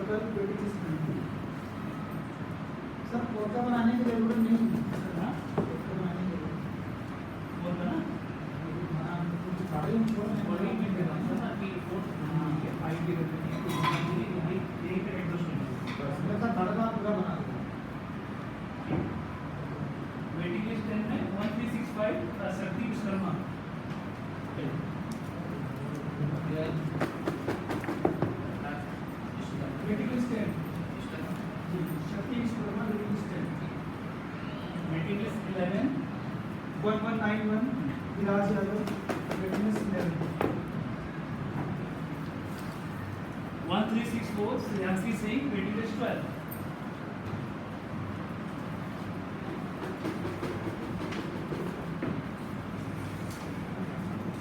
waiting list sir quota बनाने की जरूरत नहीं है हाँ कोटा बनाने की जरूरत बोल रहा ना गाड़ी में छोड़ बॉडी में बनाना था कि फोर्स ये फाइव की जरूरत नहीं है यही पे एडजस्ट नहीं का तड़का पूरा बना दूंगा वेटिंग लिस्ट 10 में 1365 शक्ति Vishwakarma 1364 Sriyansi Singh, waiting list 12.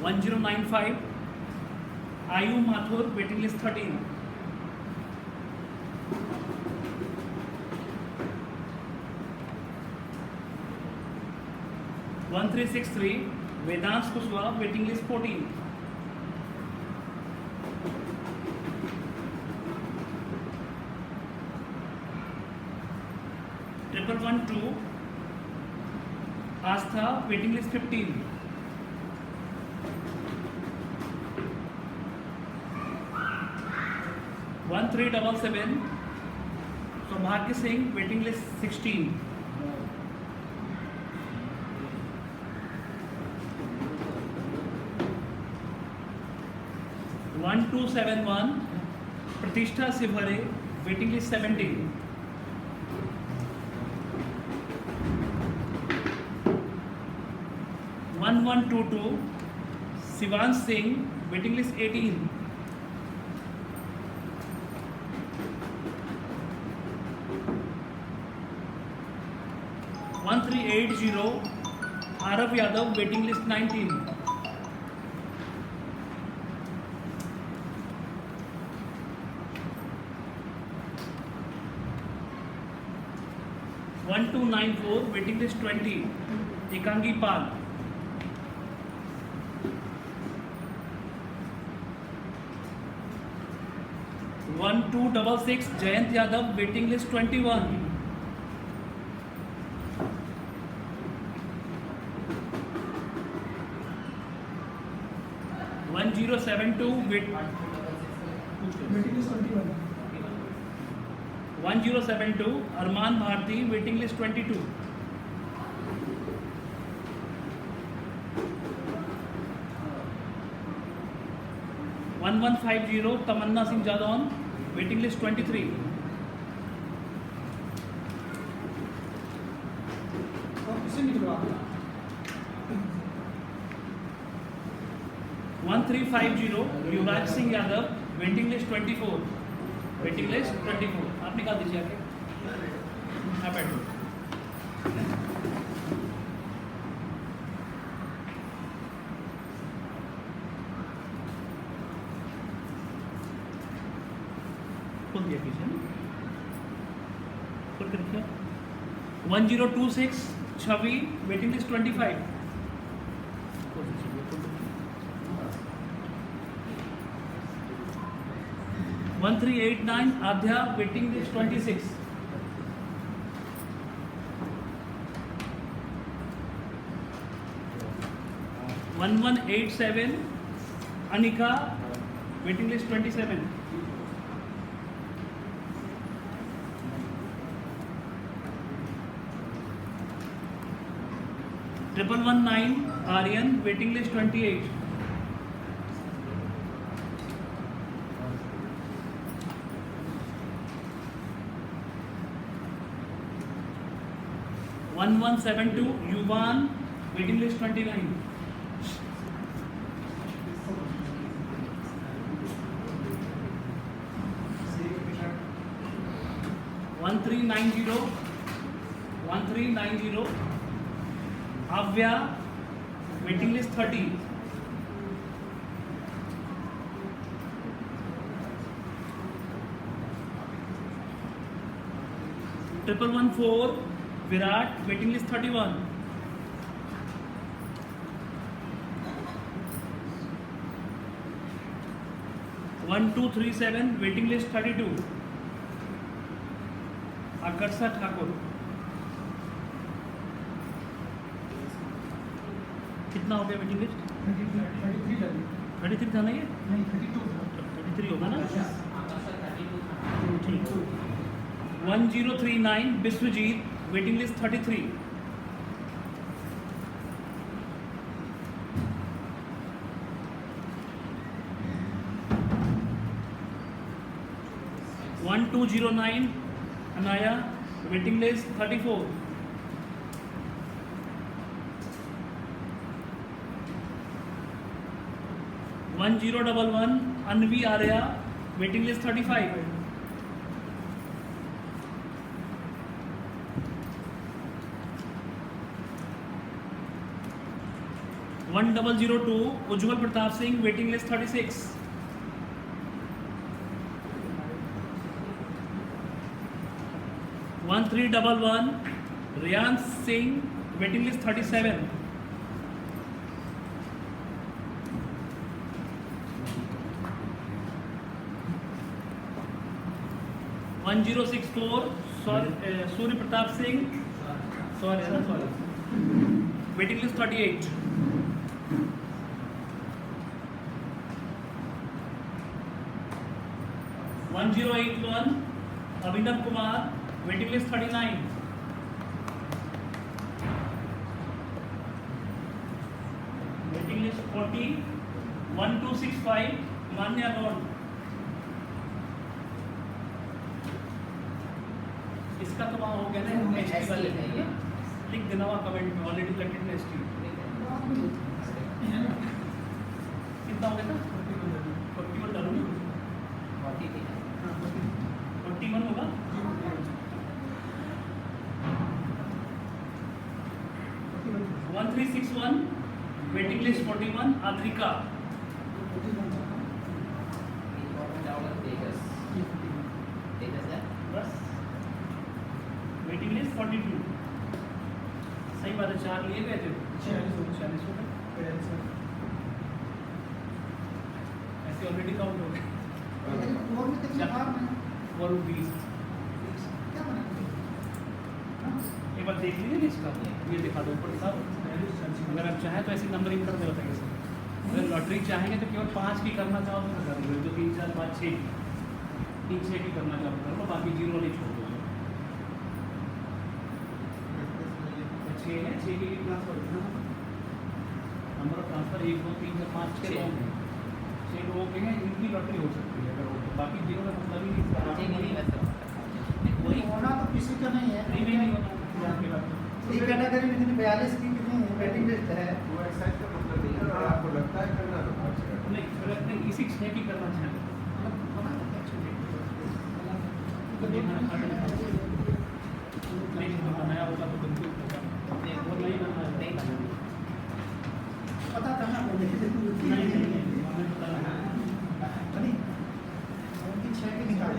One zero nine five Ayu Mathur, waiting list 13. One three six three Vedant Kushwaha, waiting list 14. Triple one two Astha, waiting list 15. One three double seven Saubhagya Singh, waiting list 16. One two seven one Pratishtha Sivhare, waiting list 17. One one two two Sivan Singh, waiting list 18. One three eight zero Arav Yadav, waiting list 19. One two nine four waiting list 20 Ekangi Pal. One two double six Jayant Yadav, waiting list 21. One zero seven two waiting list 21. 1072 Arman Bharti, waiting list 22. One 1150 Tamanna Singh Jadon, waiting list 23. किसे निकलवा 1350 Yuvraj Singh Yadav, waiting list 24. Waiting list 24 आप निकाल दीजिए आके आप बैठो. खोल दिया पीछे खोल कर रखिए. 1026 Chhavi, waiting list 25. 1389 Aadhya, waiting list 26. 1187 Anika, waiting list 27. 1119 Aryan, waiting list 28. 1172 Yuvan, waiting list 29. 1390 Aavya, waiting list 30. 1114 Virat, waiting list 31. 1237 waiting list 32. Akarsha Thakur. कितना हो गया वेटिंग लिस्ट? 33 था ना ये? 33 होगा ना? ठीक. 1039 Vishwajeet, waiting list 33. 1209 Anaya, waiting list 34. 1011 Anvi Arya, waiting list 35 1002 Ujjwal Pratap Singh waiting list 36 1311 Riyan Singh waiting list 37 1064 Surya Pratap Singh sorry waiting list 38 1081 Abhinav Kumar waiting list 39 वेटिंग लिस्ट 40 1265 मान्या गौड़ इसका तो वहाँ हो गया ना एसटी वाले है ये। लिख देना वहाँ कमेंट में ऑलरेडी कलेक्टेड है एसटी कितना हो गया था 41 डालूँ 41 होगा 1361 वेटिंग लिस्ट 41 आद्रिका बस वेटिंग लिस्ट 42 सही बात है 4 लिए गए थे 46 हो गए ऐसे ऑलरेडी काउंट हो गए और 20 एक बार देख लीजिए इसका ये दिखा दो ऊपर साहब अगर आप चाहें तो ऐसी नंबरिंग कर दे बताइए सर अगर लॉटरी चाहेंगे तो केवल 5 की करना चाहो तो कर दो जो 3 4 5 6 3 6 की करना चाहो कर लो बाकी जीरो वाली छोड़ दो 6 है 6 की ट्रांसफर नंबर ऑफ ट्रांसफर 1 2 3 4 5 6 लोग हैं 6 लोगों के हैं इनकी लॉटरी हो सकती है अगर हो तो बाकी जीरो का मतलब ही नहीं वही होना तो किसी का नहीं है फ्री में नहीं होता आपकी बात तो सी कैटेगरी में कितनी 42 की कितनी वेटिंग लिस्ट है वो एक्सरसाइज का मतलब नहीं है अगर आपको लगता है करना तो आप से करना। नहीं अगर नहीं इसी 6 की करना चाहें नहीं बनाया होगा तो बिल्कुल होगा वो नहीं बनाया नहीं पता था ना बोले हमें पता लगा नहीं उनकी 6 की निकाल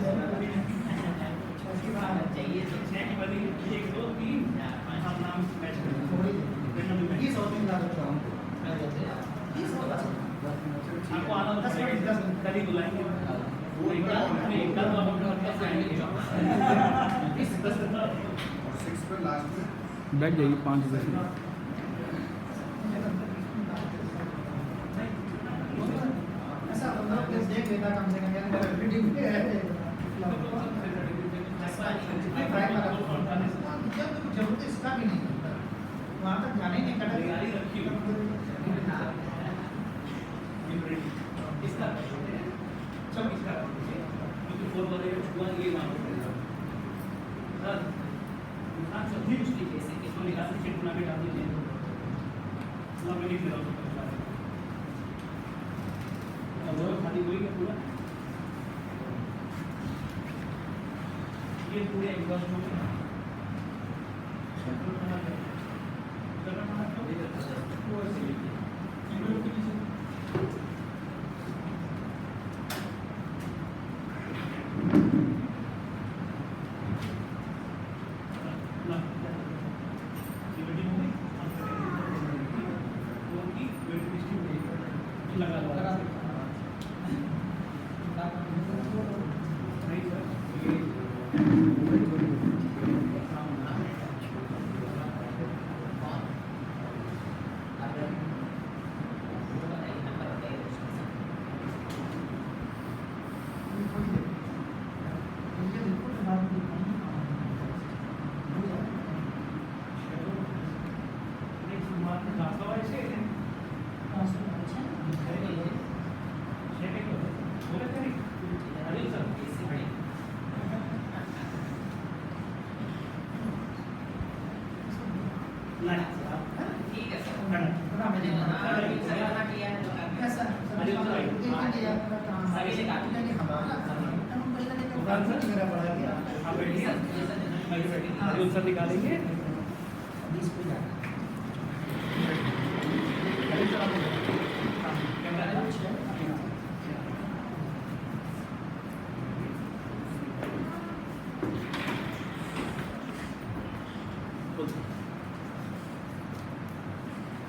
चाहिए तो 6 की बनी 1 2 3 हम नाम मैच करें ये 100 की निकाल देता हूँ आपको आना तो पड़ेगा कल ही बुलाएंगे वो एक कल तो आप अपने मतलब से आएंगे और 6 पे लास्ट में बैठ जाइए 5 बजे ऐसा बंदा प्लेस देख लेता कम से कम यार मेरा वीडियो है जरूरत इसका भी नहीं वहाँ तक जाने नहीं कटा तैयारी रखी हो इसका सब इसका क्योंकि 4 वाले हुआ ये वहाँ पे सर इंसान सब भी उसकी कैसे किसको निकाल के चेक बना के डाल दीजिए पूरा मैं लिख दे रहा हूँ अब वो खाली वही है पूरा ये पूरे एग्जॉस्ट हो गए खान सर मेरा पढ़ा गया आप बैठिए ये सर आगे बैठिए रोल सर निकालेंगे 20 पे जाना अरे सर आप हाँ, कैमरा है कुछ है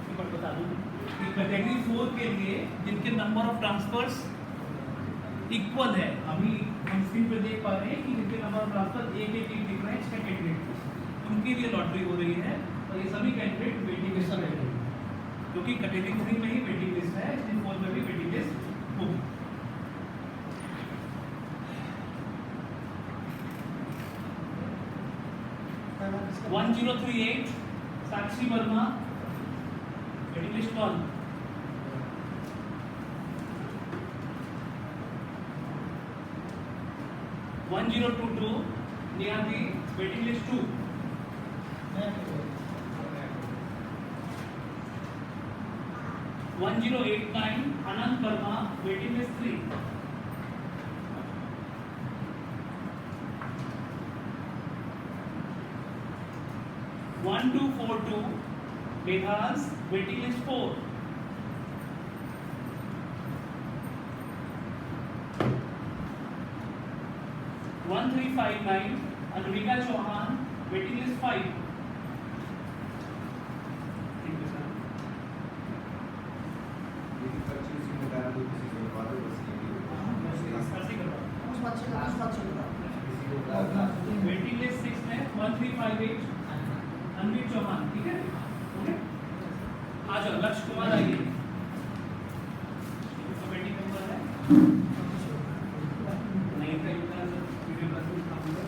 एक बार बता दूं कि कैटेगरी 4 के लिए जिनके नंबर ऑफ ट्रांसफर्स इक्वल है, अभी हम स्क्रीन पे देख पा रहे हैं कि जिनके नंबर ऑफ ट्रांसफर एक एक दिख रहे हैं इसका कैंडिडेट, उनके लिए लॉटरी हो रही है और ये सभी कैंडिडेट वेटिंग लिस्ट में हैं क्योंकि कैटेगरी 3 में ही वेटिंग लिस्ट है, इसलिए 4 में भी वेटिंग लिस्ट होगी। इसका 1038 Sakshi Verma waiting list 1। 1022 Niyati waiting list 2। 1089 Anant Verma waiting list 3। 1242 Medhas waiting list 4। 1359 Anurika Chauhan waiting list 5। Thank you, sir. ऐसे करवा उस बच्चे का वेटिंग लिस्ट 6 में 1358 अनवीर चौहान, ठीक है ओके। आ जाओ लक्ष्य कुमार आइए, इसका वेटिंग नंबर है नहीं का युक्ता सर वीडियो क्लास काम होगा।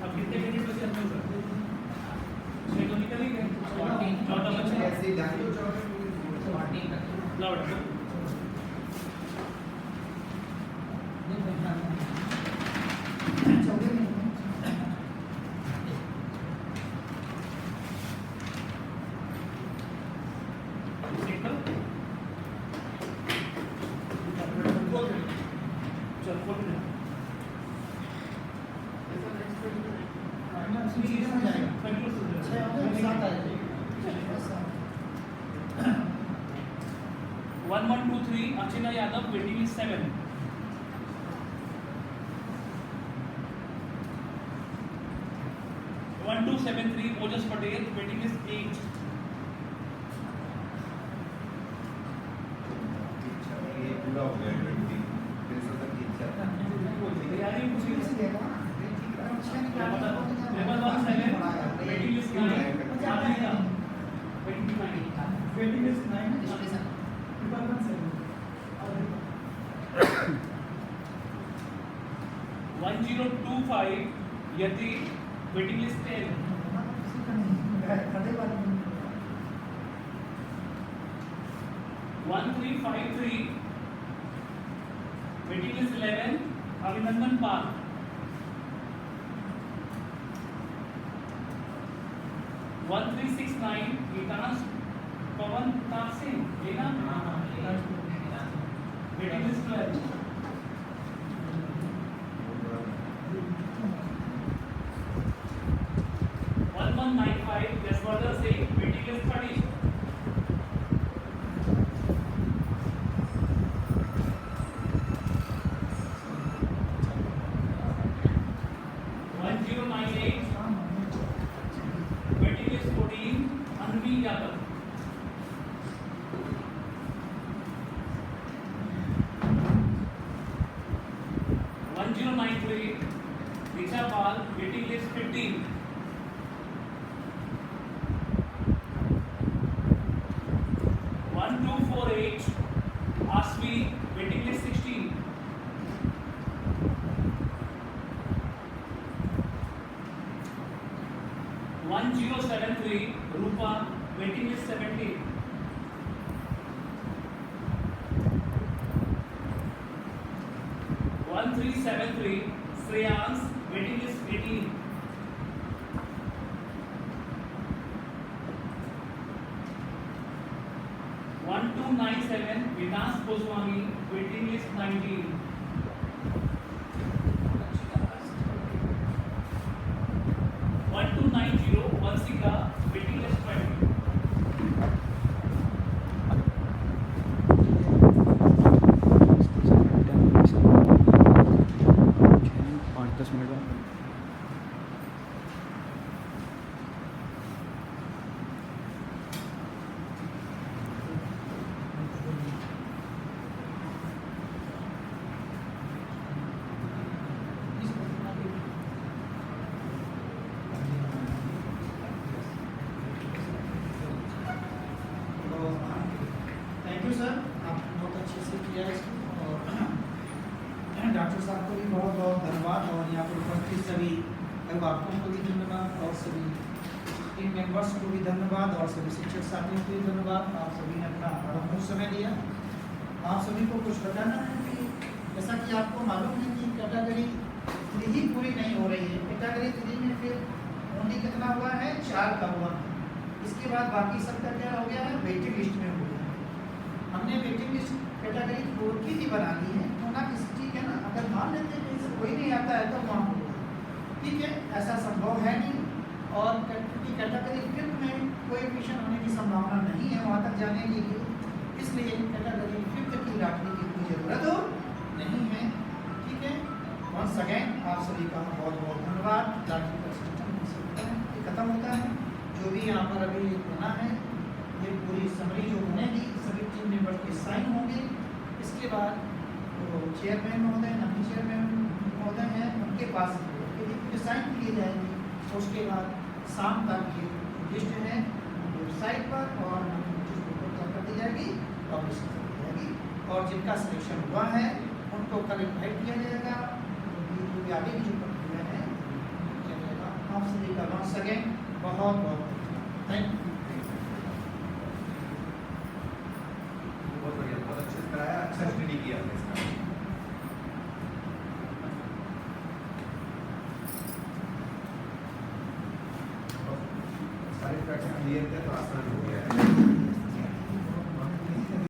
अब कितने मिनट बचे अंदर सर? 6 तो निकल ही गए, 14 बचे loud one 123 Archana Yadav waiting list 7। 1273 Ojas Patel waiting list 8। तैयारी पूछी level 17 waiting list 9। Waiting list 9 1025 Yati waiting list 10। 1353 waiting list 11 Abhinandan Pal. 1369 Vikas Pawan ताप सिंह लेना waiting list 12। 1195 Yashvardhan Singh waiting list 30। 1098 waiting list 14 Anvi Yadav. 1093 Richa Pal waiting list 15। 1248 Aasvi waiting list 16। 1073 Rupa waiting list 17। 1373 Shreyansh waiting list 18। 1297 Vikas Goswami waiting list 19। Doctor साहब को भी बहुत बहुत धन्यवाद और यहाँ पर उपस्थित सभी अभिभावकों को भी धन्यवाद और सभी टीम मेंबर्स को भी धन्यवाद और सभी शिक्षक साथियों को भी धन्यवाद। आप सभी ने अपना बहुत समय दिया। आप सभी को कुछ बताना है कि जैसा कि आपको मालूम है कि कैटेगरी 3 ही पूरी नहीं हो रही है। कैटेगरी 3 में फिर ओनली कितना हुआ है, 4 का हुआ। इसके बाद बाकी सबका क्या हो गया है, वेटिंग लिस्ट में हो गया है। हमने वेटिंग लिस्ट कैटेगरी 4 की भी बना ली है, तो ना किसी ठीक है ना, अगर मान लेते हैं कि कोई नहीं आता है तो वहाँ होगा, ठीक है, ऐसा संभव है नहीं। और कैटेगरी 5 में कोई एडमिशन होने की संभावना नहीं है वहाँ तक जाने के लिए, इसलिए कैटेगरी 5 की लाटरी की कोई जरूरत नहीं है, ठीक है। वंस अगेन आप सभी का बहुत बहुत धन्यवाद। लाटरी का सिस्टम खत्म होता है, जो भी यहाँ पर अभी बना है ये पूरी समरी जो बनेगी सभी टीम मेंबर के साइन होंगे। इसके बाद तो चेयरमैन महोदय, नवी चेयरमैन महोदय हैं, उनके पास साइन किए जाएंगे। उसके बाद शाम तक की लिस्ट है वेबसाइट पर और कर दी जाएगी, पब्लिश कर दी जाएगी। और जिनका सिलेक्शन हुआ है उनको कल इन्वाइट किया जाएगा, जो भी आगे की जो प्रक्रिया है किया जाएगा। आप सभी का वंस अगेन बहुत बहुत थैंक यू। बहुत बढ़िया, बहुत अच्छे से कराया, अच्छा स्टडी किया आपने इसका। सारे फैक्ट्स क्लियर थे तो आसान हो